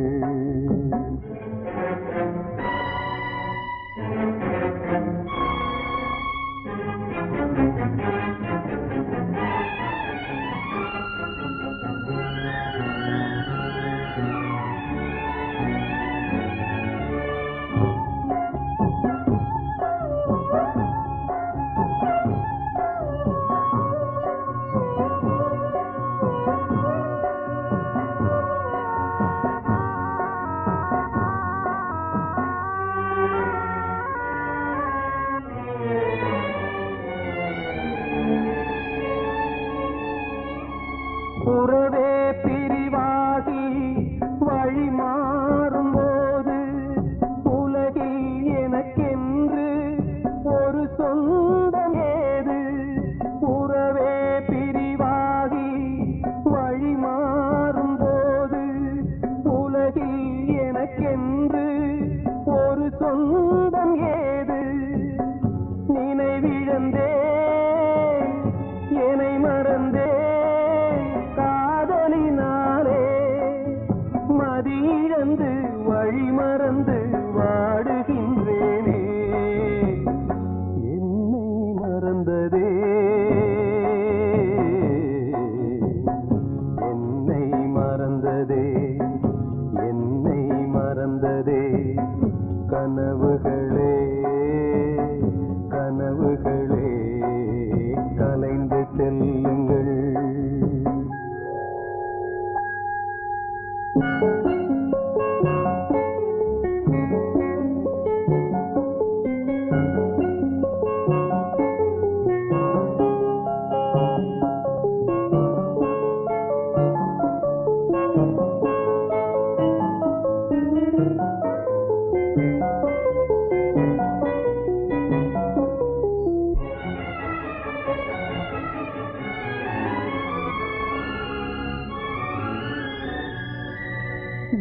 உறவே பிரிவாகி வழி மாறும்போது உலகில் எனக்கென்று ஒரு சொந்தம் ஏது உறவே பிரிவாகி வழி மாறும்போது உலகில் எனக்கென்று ஒரு சொந்தம் ஏது நினைவிழந்தே என்னை மறந்தே மதியிழந்து வழி மறந்து வாடுகின்றேனே என்னை மறந்ததே என்னை மறந்ததே என்னை மறந்ததே கனவுகளே கனவுகளே கலைந்து செல்லுங்கள்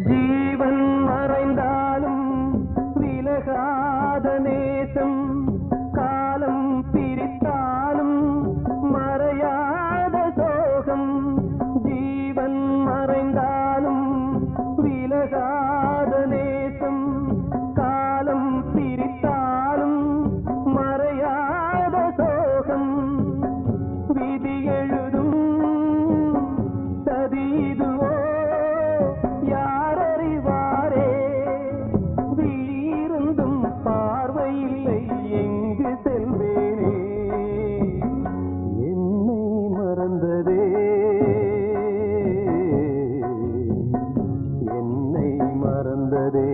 ஜீவன் மறைந்தாலும் விலகாத நேசம் காலம் பிரித்தாலும் மறையாத சோகம் ஜீவன் மறைந்தாலும் விலகாத நேசம் காலம் பிரித்தாலும் மறையாத சோகம் விதி எழுதும் சதிதுவோ யாரறிவாரே வீருந்தும் பார்வையில்லை எங்கு செல்வேனே என்னை மறந்ததே என்னை மறந்ததே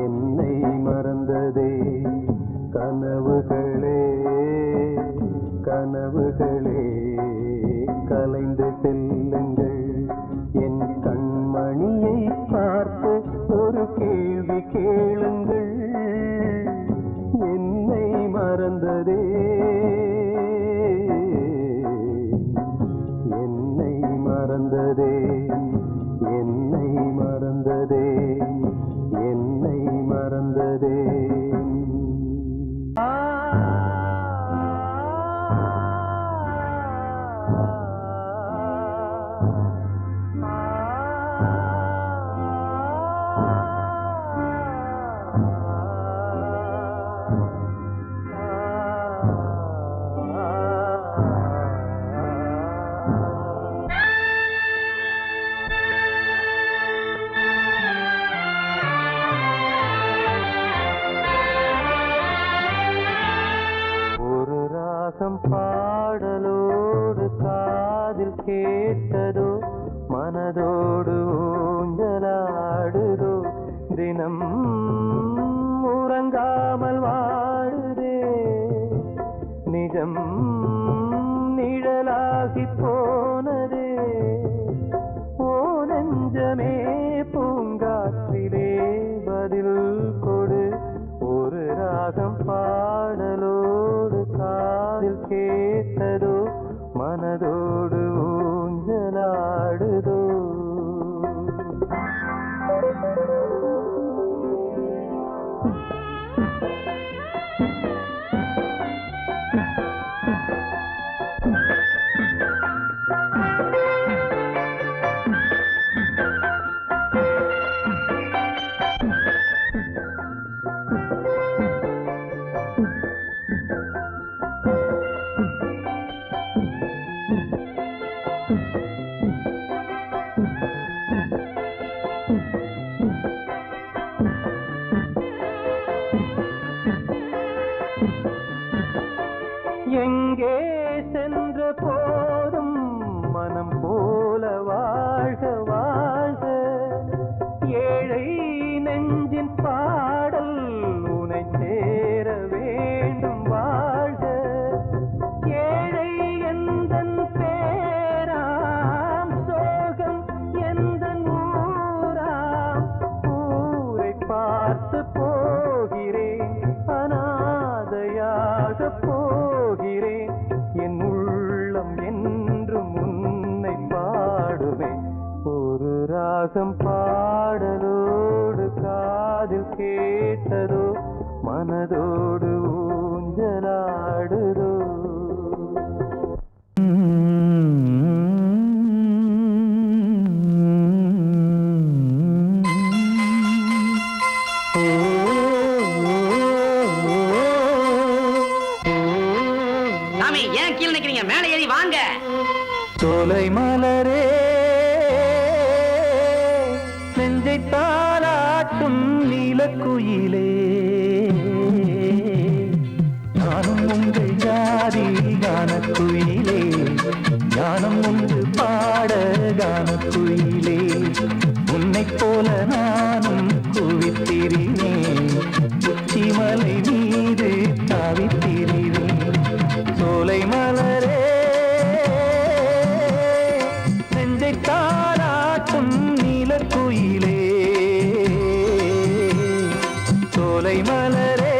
என்னை மறந்ததே கனவுகளே கனவுகளே கலைந்து செல்லுங்கள் என் கண்மணியை பார்த்து ஒரு கேள்வி கேளுங்கள் என்னை மறந்ததே என்னை மறந்ததே என்னை மறந்ததே என்னை மறந்ததே பாடலோடு காதில் கேட்டதோ மனதோடு ஊஞ்சலாடுதோ தினம் உறங்காமல் வாழுதே நிஜம் நிழலாகி போனதே நெஞ்சமே பூங்காற்றிலே பதில் கொடு ஒரு ராகம் பாடலோடு காதில் கேட்டதோ மனதோடு ஊஞ்சலாடுதோ எங்கே சென்ற போதும் மனம் போல வாழ்க வாழ்க ஏழை நெஞ்சின் பாடல் உனை சேர வேண்டும் வாழ்க ஏழை எந்தன் பேராம் சோகம் எந்தன் ஊராம் ஊரை பார்த்து போகிறேன் அநாதையாக போகிறேன் என் உள்ளம் என்றும் உன்னை பாடுமே ஒரு ராகம் பாடலோடு காதில் கேட்டதோ மனதோடு ஊஞ்சலாடுதோ சாமி ஏன் கீழே நிக்கிறீங்க மேலே ஏறி வாங்க சோலை மலரே நெஞ்சை தாளாட்டும் நீலக்குயிலே நானும் உங்கள் ஜாதி கானக்குயிலே ஞானம் உண்டு பாட கானக்குயிலே உன்னைப் போல நானும் குவித்திரினேன் உச்சிமலை மீது தாவித்திரினேன் சோலை மலரே நெஞ்சை தாளாட்டும் நீலக்குயிலே சோலை மலரே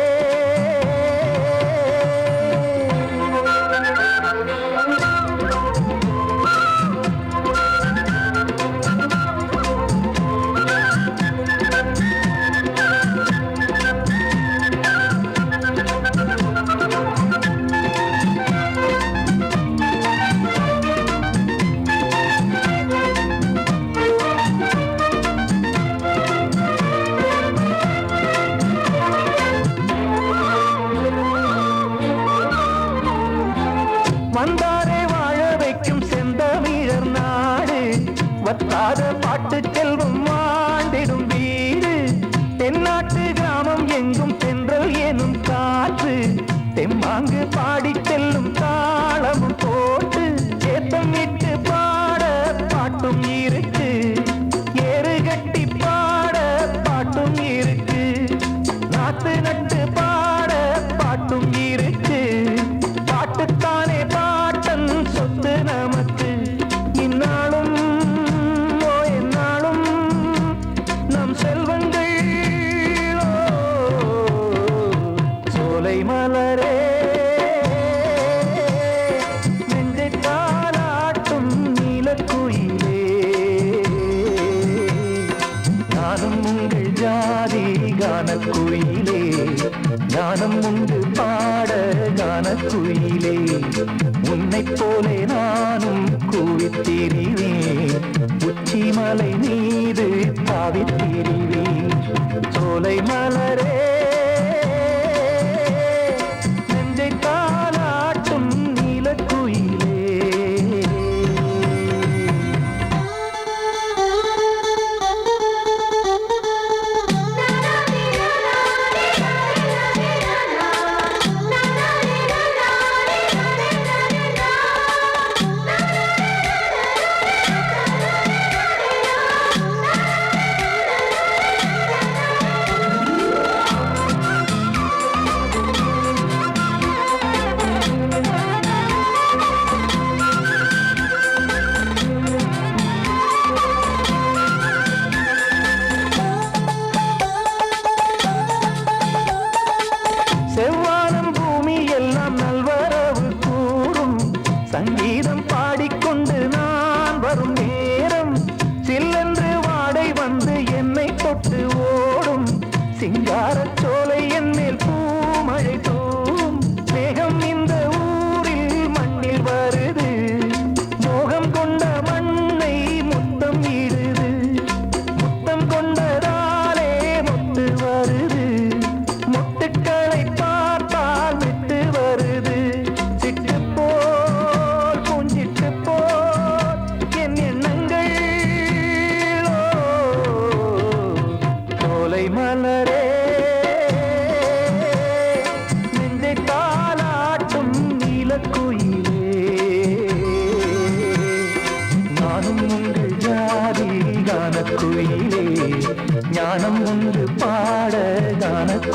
வந்தாரே வாழ வைக்கும் செந்தமிழர் நாடு வத்தாத பாட்டு செல்வம் வாழ்ந்திடும் வீடு தென்னாட்டு கிராமம் எங்கும் தென்றல் எனும் காற்று தெம்மாங்கு பாடி செல்லும் தாளமும் போட்டு ஏத்தம் விட்டு பாட பாட்டும் இருக்கு ஏறு கட்டி பாட பாட்டும் இருக்கு நாத்து நட்டு பாட பாட்டும் இருக்கு பாட்டுத்தானே பாட்டன் சொத்து நமக்கு இந்நாளும் ஓ எந்நாளும் நம் செல்வங்கள் ஓ சோலை மலரே நெஞ்சை தாளாட்டும் நீலக்குயிலே நானும் உங்கள் ஜாதி கானக்குயிலே ஞானம் உண்டு பாட கானக்குயிலே உன்னைப் போலே நானும் கூவித்திரிவேன் உச்சிமலை மீது தாவித்திரிவேன் சோலை மலரே நெஞ்சை தாளாட்டும் நீலக்குயிலே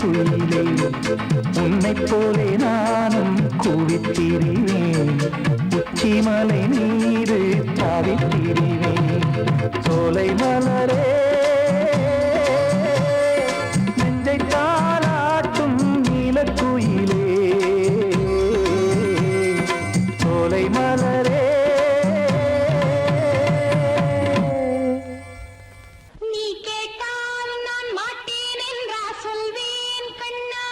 குயிலே உன்னைப் போலே நானும் கூவித்திரிவேன் உச்சிமலை மீது தாவித்திரிவேன் சோலை மலரே நெஞ்சை தாளாட்டும் நீலக்குயிலே சோலை மலரே நீ கேட்டால் நான் மாட்டேன் என்றா சொல்வேன் கண்ணா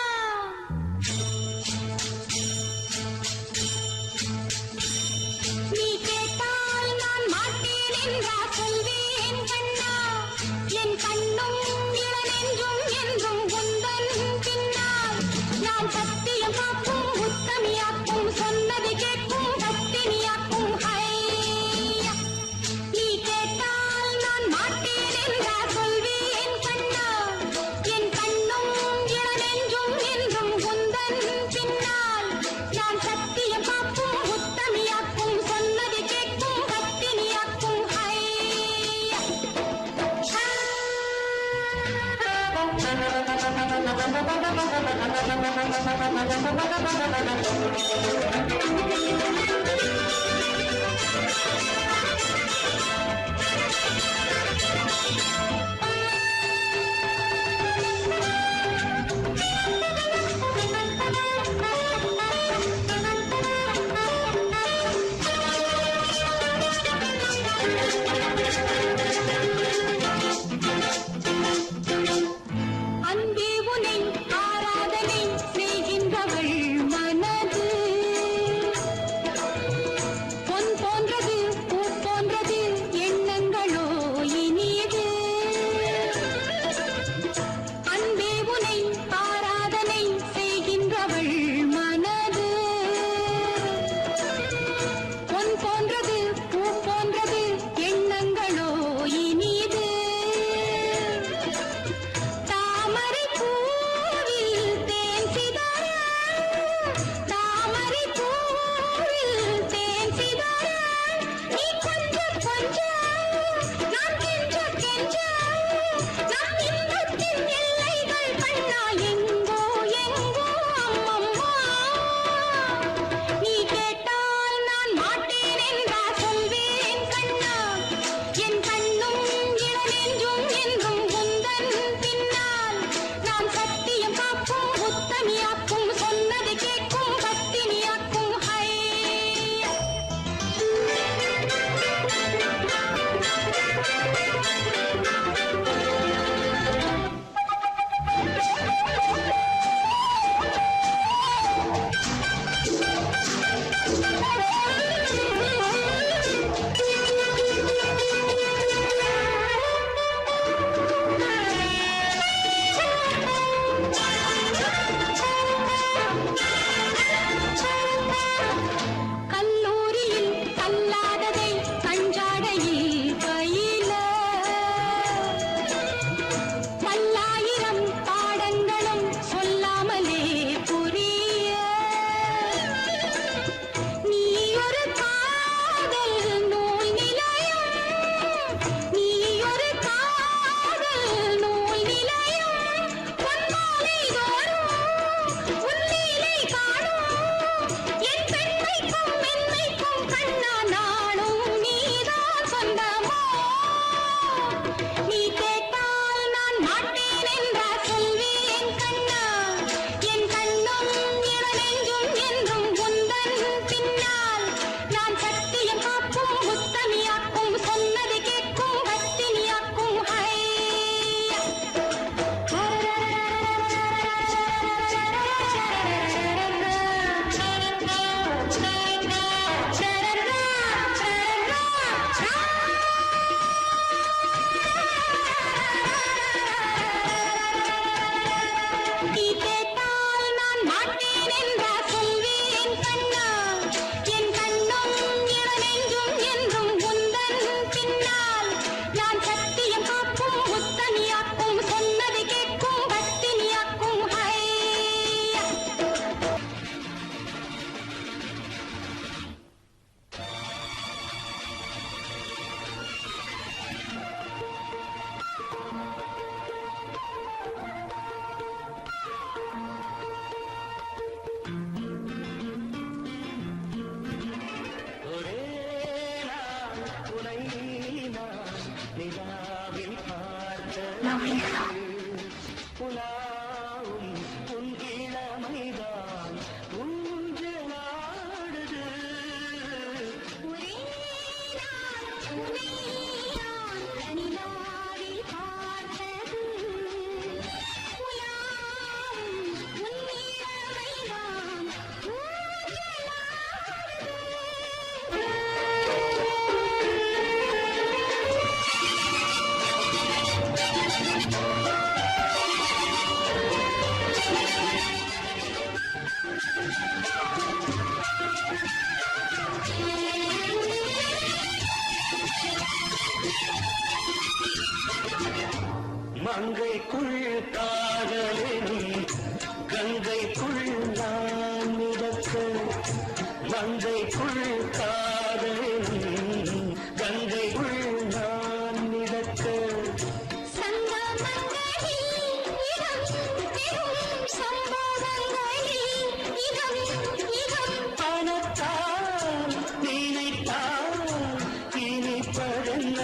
நீ கேட்டால் நான் மாட்டேன் என்றா சொல்வேன் கண்ணா என் கண்ணும் இளநெஞ்சும் என்றும் உந்தன் பின்னால் நான் சத்தியம் காக்கும் உத்தமியாக்கும் சொன்னது கேட்கும் பத்தினியாக்கும் ஹையா நீ கேட்டால் நான் மாட்டேன் என்றா சொல்வேன் கண்ணா என் கண்ணும் இளநெஞ்சும் என்றும் உந்தன் பின்னால் நான் சத்தியம் காக்கும் உத்தமியாக்கும் சொன்னது கேட்கும் பத்தினியாக்கும் ஹையா அன்பே உனை ஆராதனை செய்கின்றவள் மனது மங்கைக்குள் காதலினும் கங்கைக்குள் நான் மிதக்க மங்கைக்குள் காதலினும் கங்கைக்குள் நான் மிதக்க பணத்தால் நினைத்தால் இனிப்பதென்ன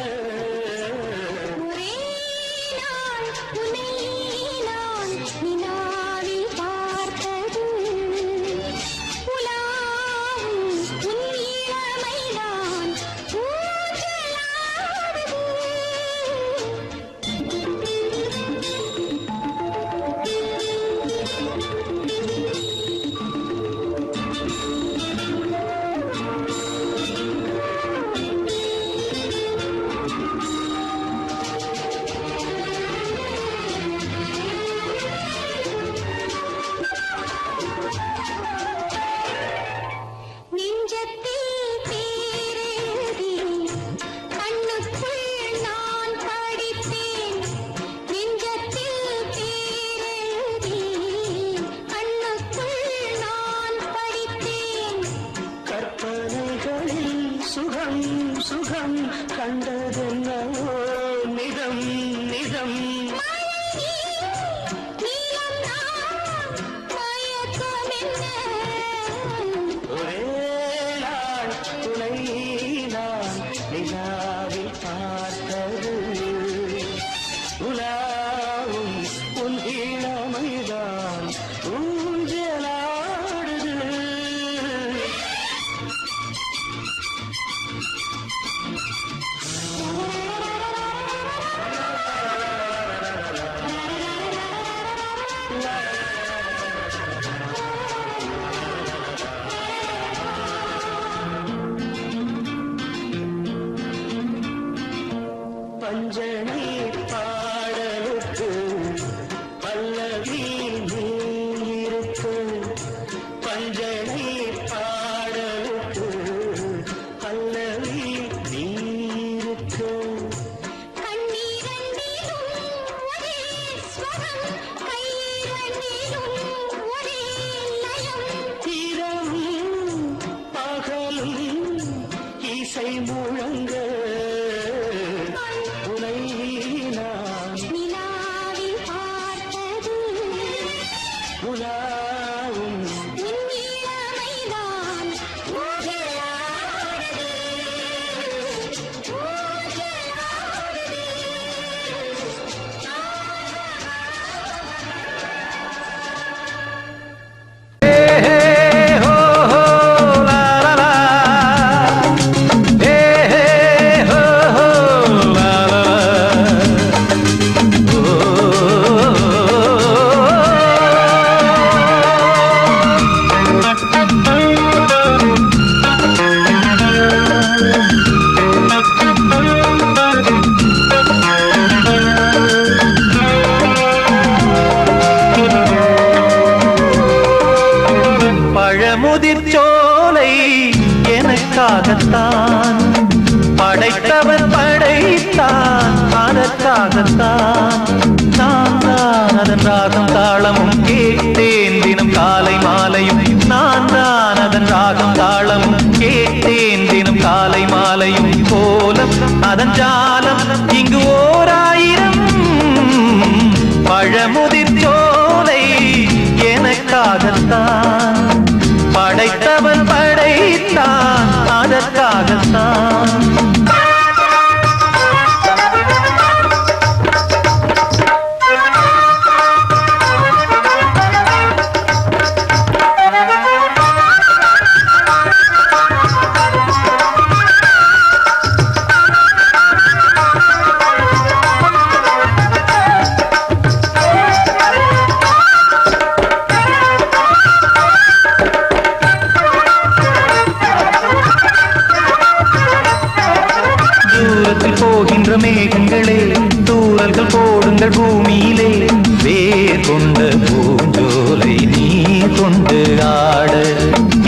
சுகம் சுகம் கண்டதென்னவோ நிதம் நிதம் ஒரே நாள் துணை நான் நிலாவில் பார்த்தது உலாவும் உன் இளமைதான் ஊஞ்சலாடுது பஞ்சனை பாடலுக்கு பல்லவி நீ இருக்கு பஞ்சனை பாடலுக்கு பல்லவி நீ இருக்கு இரவும் பகலும் இசை முழங்க உனை நான் உலாவும் பழமுதிர்ச்சோலை எனக்காகத்தான் படைத்தவன் படைத்தான் அதற்காகத்தான் நான் தான் அதன் ராகம் தாளமும் கேட்டேன் தினம் காலை மாலையும் நான் தான் அதன் ராகம் தாளமும் கேட்டேன் தினம் காலை மாலையும் கோலம் அதன் ஜாலம் இங்கு ஓராயிரம் பழமுதிர்ச்சோலை எனக்காகத்தான் படைத்தவன் படைத்தான் அதற்காகத்தான் போகின்ற மேகங்களே தூறல்கள் போடுங்கள் பூமியிலே வேர் கொண்ட பூஞ்சோலை நீ கொண்டு ஆட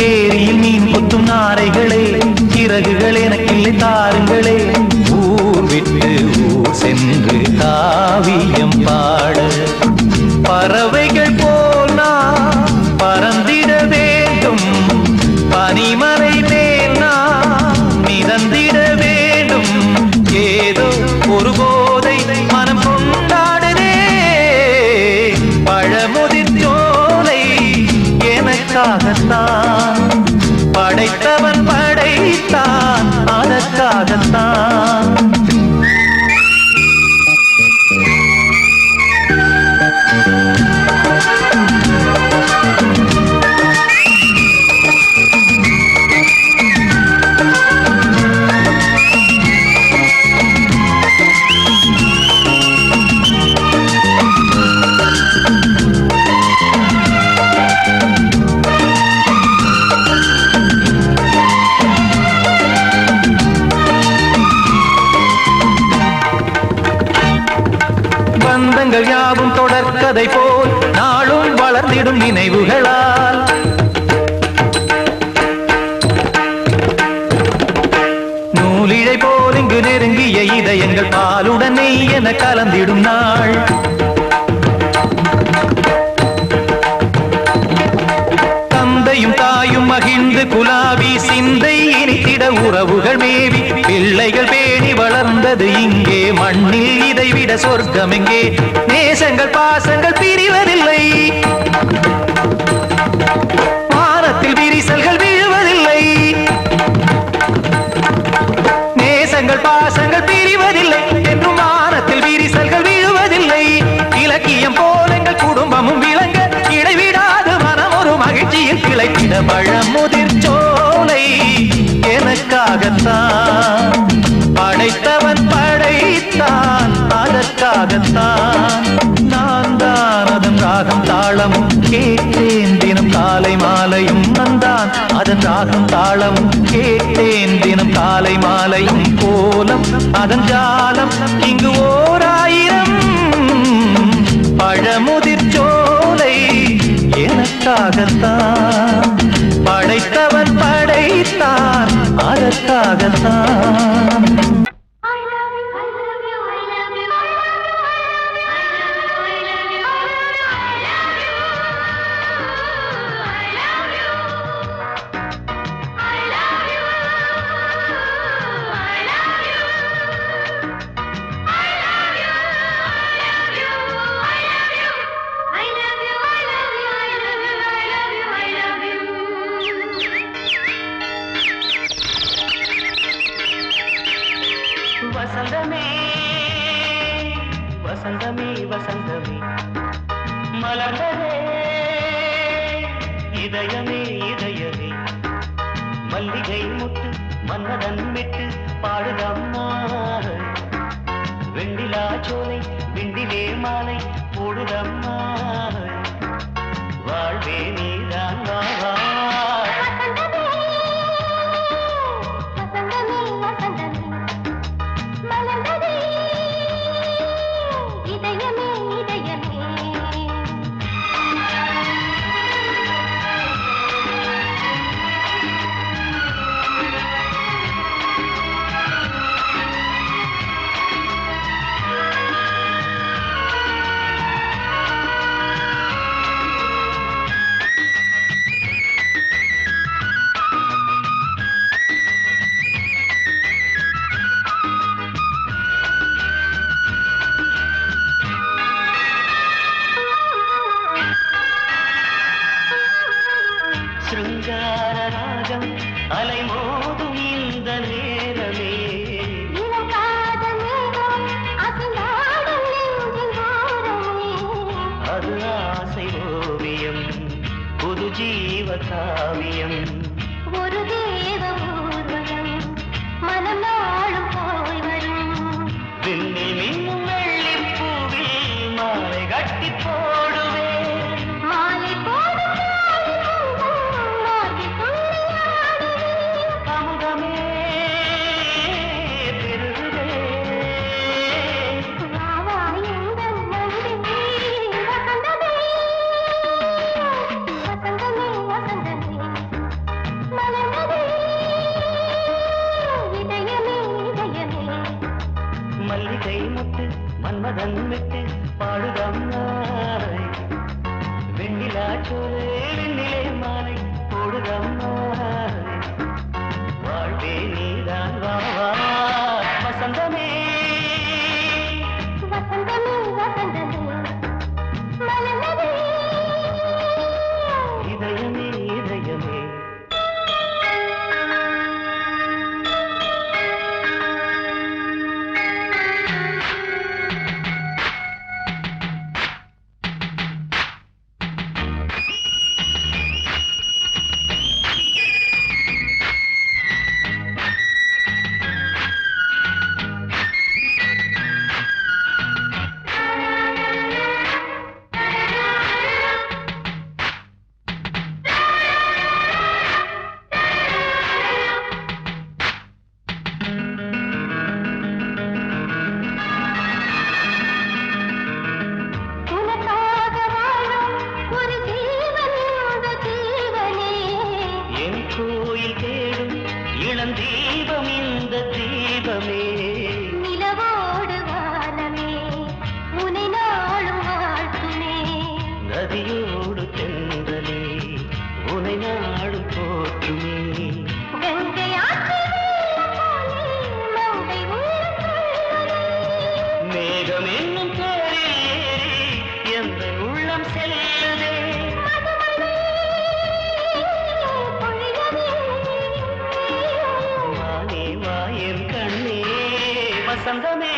ஏரியில் மீன் கொத்தும் நாரைகளே இறகுகள் எனக்கில்லை தாருங்களே ஊர் விட்டு ஊர் சென்று காவியம் பா காலங்கள் யாவும் தொடர்கதை போல் நாளும் வளர்ந்திடும் நினைவுகளால் நூலிழை போல் இங்கு நெருங்கிய இதயங்கள் பாலுடன் நெய் என கலந்திடும் நாள் தந்தையும் தாயும் மகிழ்ந்து குலாவி சிந்தை இனித்திட உறவுகள் மேவி பிள்ளைகள் பேணி வளர்ந்தது இங்கே மண்ணில் இதைவிட சொர்க்கம் எங்கே நேசங்கள் பாசங்கள் பிரிவதில்லை வானத்தில் விரிசல்கள் விழுவதில்லை நேசங்கள் பாசங்கள் பிரிவதில்லை என்றும் வானத்தில் விரிசல்கள் விழுவதில்லை இலக்கியம் போல எங்கள் குடும்பமும் விளங்க இடைவிடாது மனம் ஒரு மகிழ்ச்சியில் கிளைக்கிட பழமுதிர் சோலை எனக்காகத்தான் படைத்தவன் படைத்தான் அதற்காகத்தான் நான் தான் அதன் ராகம் தாளமும் கேட்டேன் தினம் காலை மாலையும் வந்தான் அதன் ராகம் தாளமும் கேட்டேன் தினம் காலை மாலையும் கோலம் அதன் ஜாலம் இங்கு ஓர் ஆயிரம் பழமுதிர் சோலை எனக்காகத்தான் படைத்தவன் படைத்தான் அதற்காகத்தான் வசந்தமே வசந்தமே வசந்தமே மலர்ந்ததே இதயமே இதயமே மல்லிகை முட்டு மன்னதன் மெட்டு பாடுதம்மா வெண்ணிலா சோலை விண்டிலே மாலை போடுதம்மா வாழ்வே நீதான் வா காவியம் ஒரு தேவ ஊர்வலம் மனம் நாளும் போய் வரும் விண்ணில் மின்னும் வெள்ளி பூவில் மாலை கட்டி போடுவேன் மாலை அமுதமே பெருகுதே மல்லிகை முட்டு மன்மதன் விட்டு பாடுதம்மாய் வெண்ணிலா சோலை வெண்ணிலே மாலை போடுதம்மாய் வாழ்வே நீதான் வா வசந்தமே வசந்தமே வசந்தமே மலர்ந்ததே இதயமே இதயமே இளந்தீபம் இந்த தீபமே நிலவோடு வானமே உனை நாளும் வாழ்த்துமே நதியோடு தென்றலே உனை நாடும் போற்றுமே கங்கை ஆற்றில் மங்கை மேகம் என்னும் பேரில் ஏறி எந்த உள்ளம் செல்லுதே வானே வாயன் கண்ணே வசந்தமே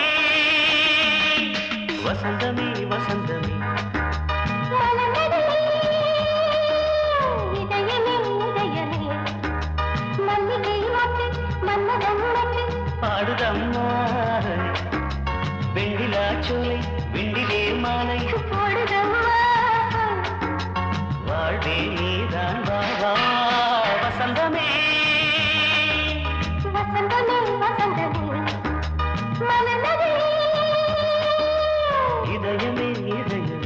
வசந்தமே வசந்தமே இதயமே இதயமே மல்லிகை மட்டு மன்னதம் மட்டு பாடுதம்மா வெண்ணிலா சோலை வெண்ணிலே மாலை போடுதம்மா வாழ்வே நீதான் வாவா வசந்தமே வசந்தமே வசந்தமே மலர்ந்ததே இதயமே இதயமே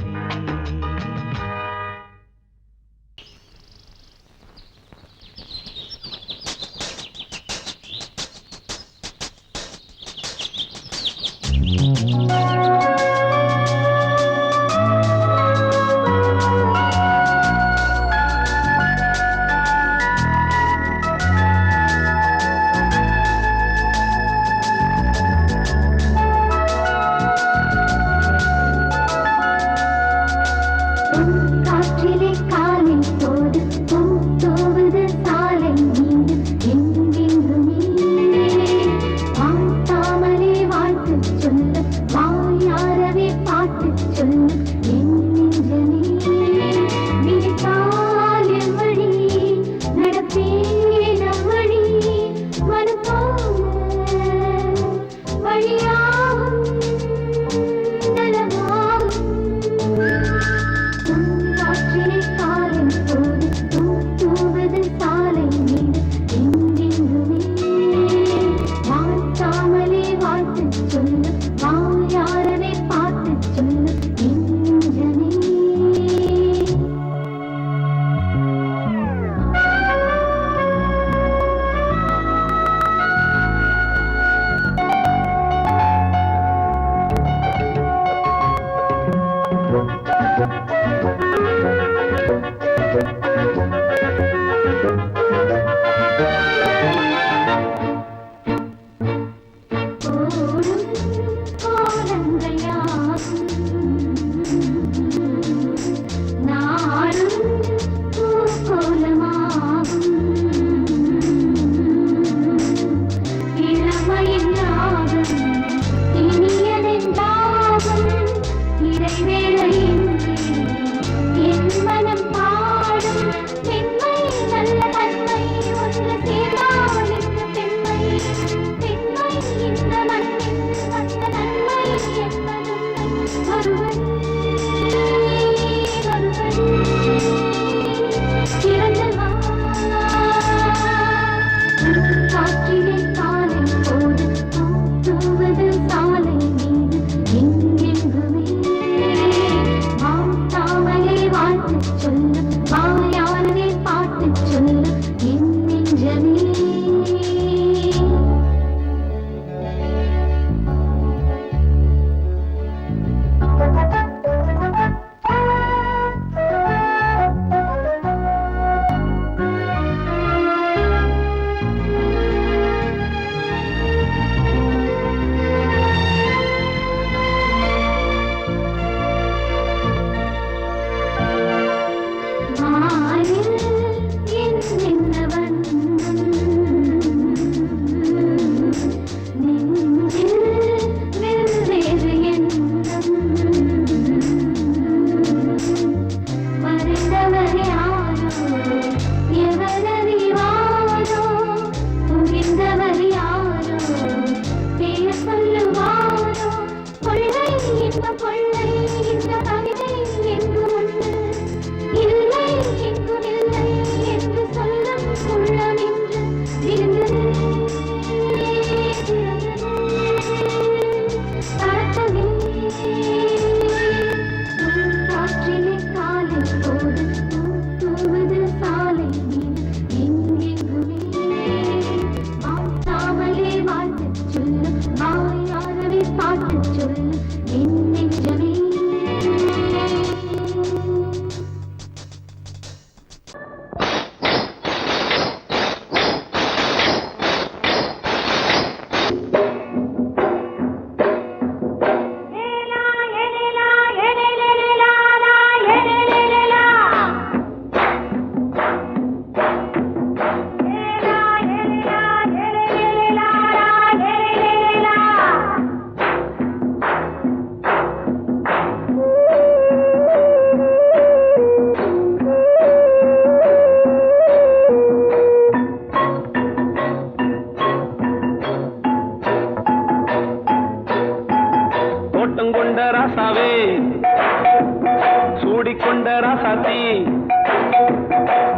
ராசாத்தி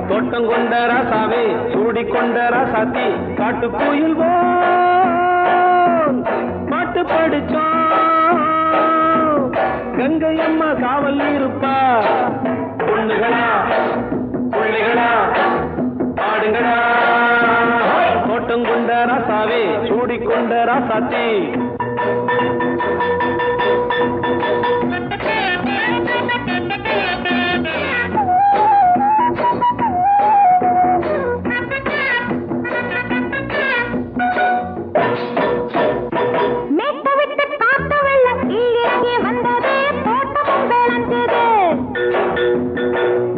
தோட்டம் கொண்ட ராசாவே சூடிக்கொண்ட ராசாத்தி காட்டு கோயில் பாட்டு படிச்சோம் கங்கை அம்மா காவல் இருப்பா பொண்ணுகளா பிள்ளைகளா ஆடுங்களா தோட்டம் கொண்ட ராசாவே சூடிக்கொண்ட ராசாத்தி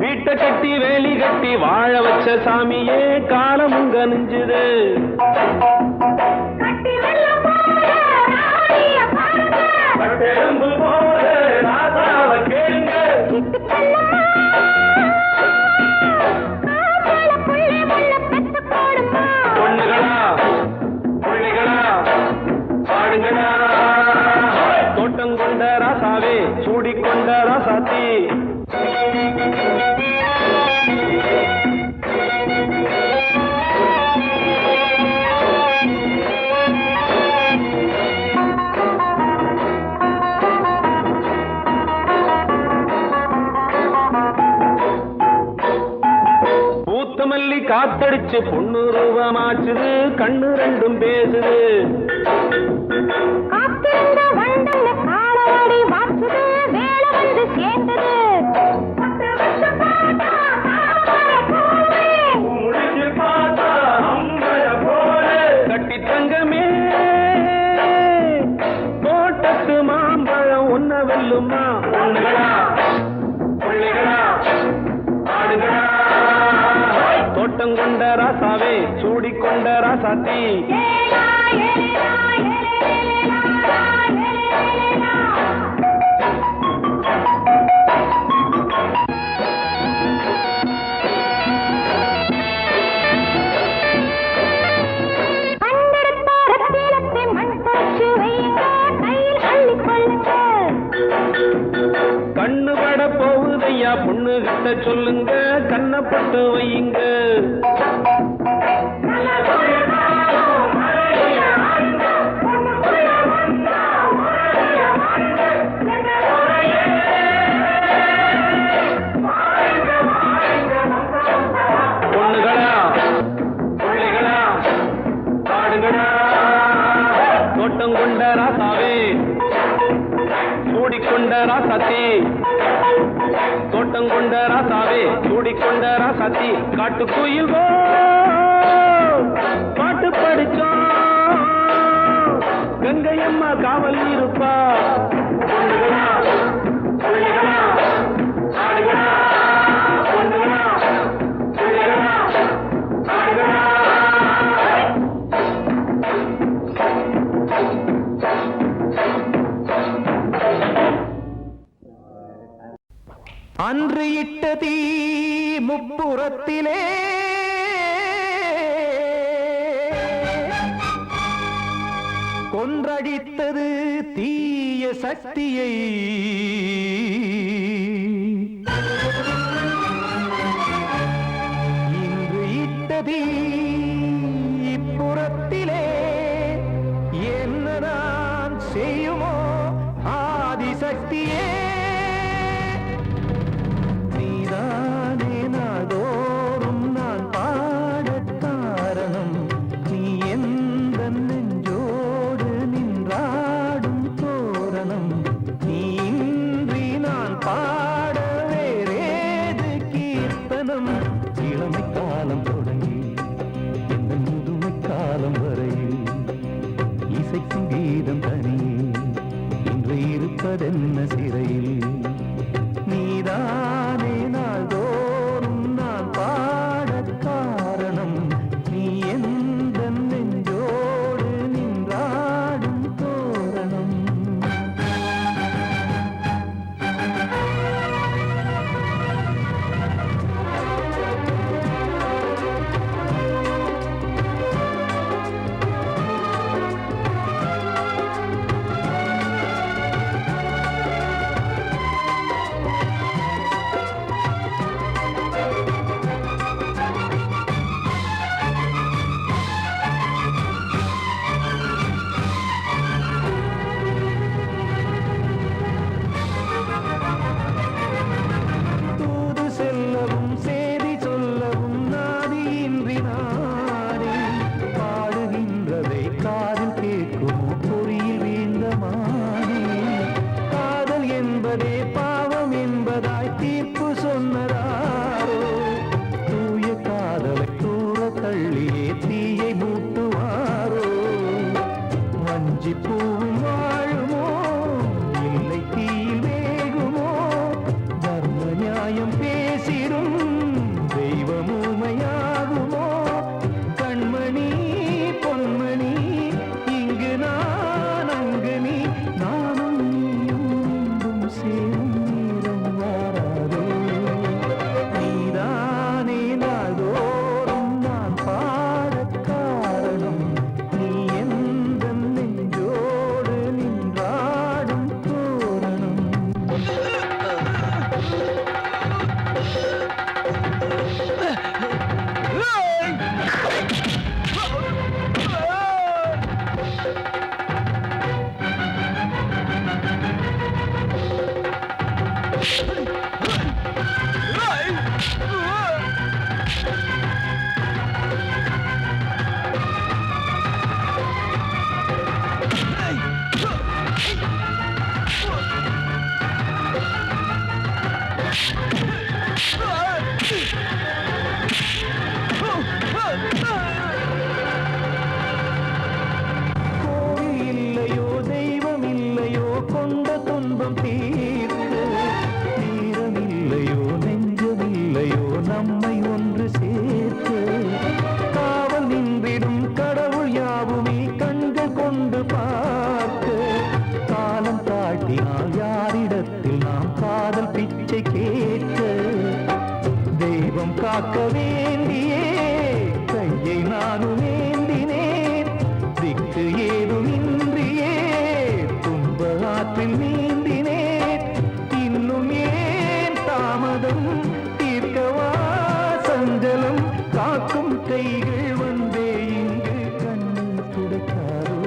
வீட்டை கட்டி வேலி கட்டி வாழ வச்ச சாமியே காலமுங்க நெஞ்சுது பொண்ணுகளா பிள்ளைகளா பாடுங்களா தோட்டம் கொண்ட ராசாவே சூடிக்கொண்ட ராசாத்தி பூத்தமல்லி காத்தடிச்சு பொண்ணு ரூபமாச்சுது கண்ணு ரெண்டும் பேசுது கட்டி தங்கமே தோட்டத்து மாம்பழம் ஒன்ன வெல்லுமா பொண்ணுகளா பிள்ளைகளா ஆடுகளா தோட்டம் கொண்ட ராசாவே சூடிக்கொண்ட ராசாத்தி கண்ணு பட போகுதையா பொண்ணு கிட்ட சொல்லுங்க கண்ணப்பட்டு வையுங்க பொண்ணுகளா பிள்ளைகளா பாடுங்களா தோட்டம் கொண்ட ராசாவே சூடிக்கொண்ட ராசாத்தி தோட்டம் கொண்ட ராசாவே சூடிக்கொண்ட ராசாத்தி காட்டு கோயில் பாட்டு படிச்சோம் கங்கை அம்மா காவல் இருப்பா பொண்ணுகளா பிள்ளைகளா ஆடுகளா பொண்ணுகளா பிள்ளைகளா ஆடுகளா அன்று இட்ட தீ முப்புறத்திலே கொன்றடித்தது தீய சக்தியை இன்று இட்ட தீ இப்புறத்திலே என்ன நான் செய்யுமோ ஆதிசக்தியே நீதானே நாள்தோறும் நான் பாடக் காரணம் நீ எந்த நெஞ்சோடு நின்றாடும் தோரணம் நீ இன்றி நான் பாட வேறேது கீர்த்தனம் இளமை காலம் தொடங்கி வஞ்சி பூவும் வாழுமோ இல்லை தீயில் வேகுமோ தர்ம நியாயம் பேசிடும் தெய்வம் ஊமையாகுமோ கண்மணி பொன்மணி இங்கு நான் அங்கு நீ நானும் நீயும் மீண்டும் சேரும் நேரம் வாராதே நீதானே நாள்தோறும் நான் பாடக் காரணம் நீ எந்த நெஞ்சோடு நின்றாடும் தோரணம் கோவில் இல்லையோ தெய்வம் இல்லையோ கொண்ட துன்பம் தீர்க்க நேரம் இல்லையோ நெஞ்சமில்லையோ நம்மை ஒன்று சேர்த்து காவல் நின்றிடும் கடவுள் யாவுமே கண்கள் கொண்டு பார்க்க காலம் தாட்டினால் யாரிடத்தில் நாம் காதல் பிச்சை கேட்க தெய்வம் காக்க வேண்டியே கையை நானும் ஏந்தினேன் திக்கு ஏதுமின்றியே துன்ப ஆற்றில் நீந்தினேன் இன்னும் ஏன் தாமதம் தீர்க்கவா சஞ்சலம் காக்கும் கைகள் வந்தே இங்கு கண்ணீர் துடைக்காரோ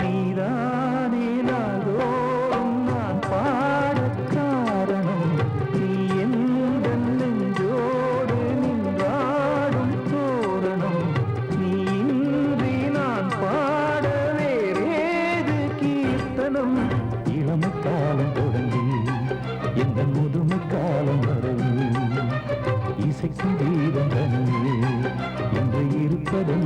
நீதானே நாள்தோறும் நான் பாடக் காரணம் நீ எந்த நெஞ்சோடு நின்றாடும் தோரணம் நீ இன்றி நான் பாட வேறேது கீர்த்தனம் இளமை காலம் தொடங்கி எந்த முதுமை காலம் வரையில் இசை சங்கீதம் தனியே என்று இருப்பதும்